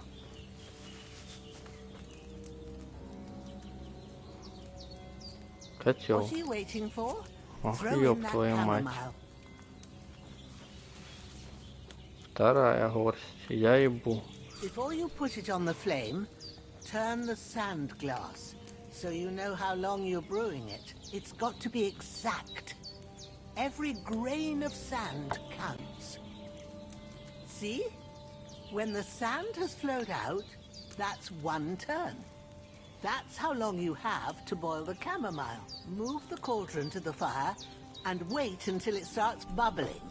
Котел. What are you waiting for? Ох, Throw ёб in that твою мать. chamomile. Вторая горсть. Я ебу. Before you put it on the flame, turn the sand glass so you know how long you're brewing it. It's got to be exact. Every grain of sand counts. See? When the sand has flowed out, that's 1 turn. That's how long you have to boil the chamomile. Move the cauldron to the fire and wait until it starts bubbling.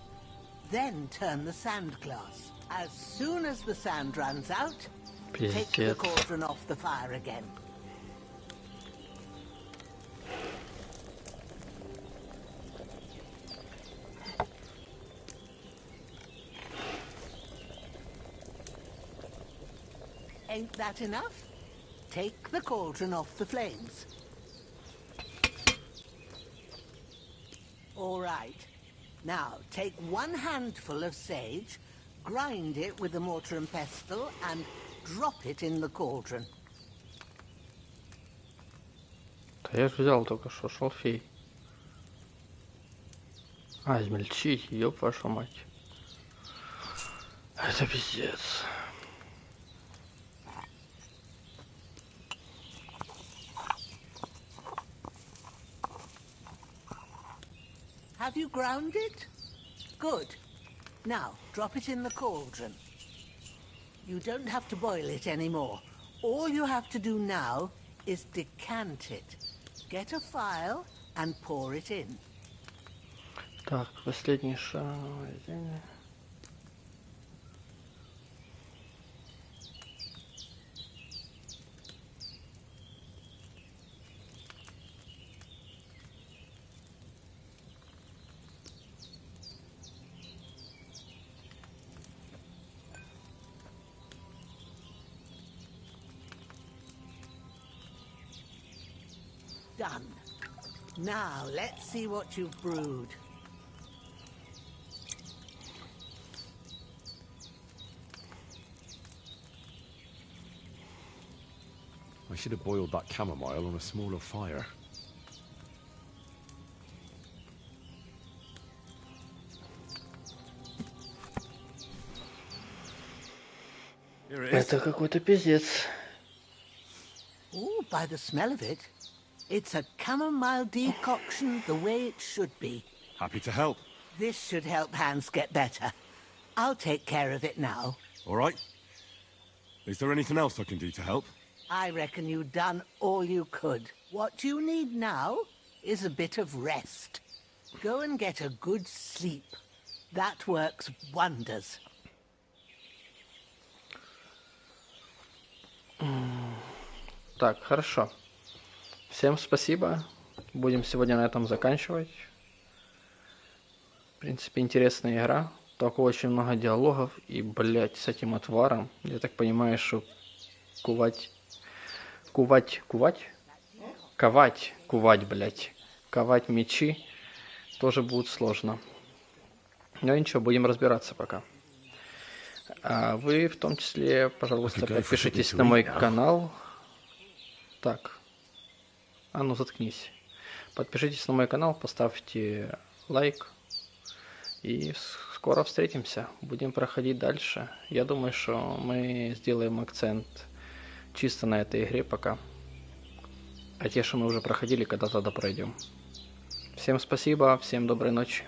Then turn the sand glass. As soon as the sand runs out, take the cauldron off the fire again. Ain't that enough? Take the cauldron off the flames. All right. Now, take 1 handful of sage, grind it with a mortar and pestle, and drop it in the cauldron. Да я же взял только что шалфей. А, измельчить, ёб вашу мать. Это пиздец. Have you ground it? Good. Now, drop it in the cauldron. You don't have to boil it anymore. All you have to do now is decant it. Get a file and pour it in. Так, последний шаг. Done. Now, let's see what you've brewed. I should have boiled that chamomile on a smaller fire. Это какой-то пиздец. Oh, by the smell of it, it's a chamomile decoction the way it should be. Happy to help. This should help Hans get better. I'll take care of it now. All right. Is there anything else I can do to help? I reckon you've done all you could. What you need now is a bit of rest. Go and get a good sleep. That works wonders. Так, хорошо. Всем спасибо. Будем сегодня на этом заканчивать. В принципе, интересная игра. Только очень много диалогов. И, блядь, с этим отваром. Я так понимаю, что ковать, блядь. Ковать мечи тоже будет сложно. Но ничего, будем разбираться пока. А вы в том числе, пожалуйста, подпишитесь на мой канал. Так. А ну заткнись. Подпишитесь на мой канал, поставьте лайк. И скоро встретимся. Будем проходить дальше. Я думаю, что мы сделаем акцент чисто на этой игре пока. А те, что мы уже проходили, когда-то пройдем. Всем спасибо, всем доброй ночи.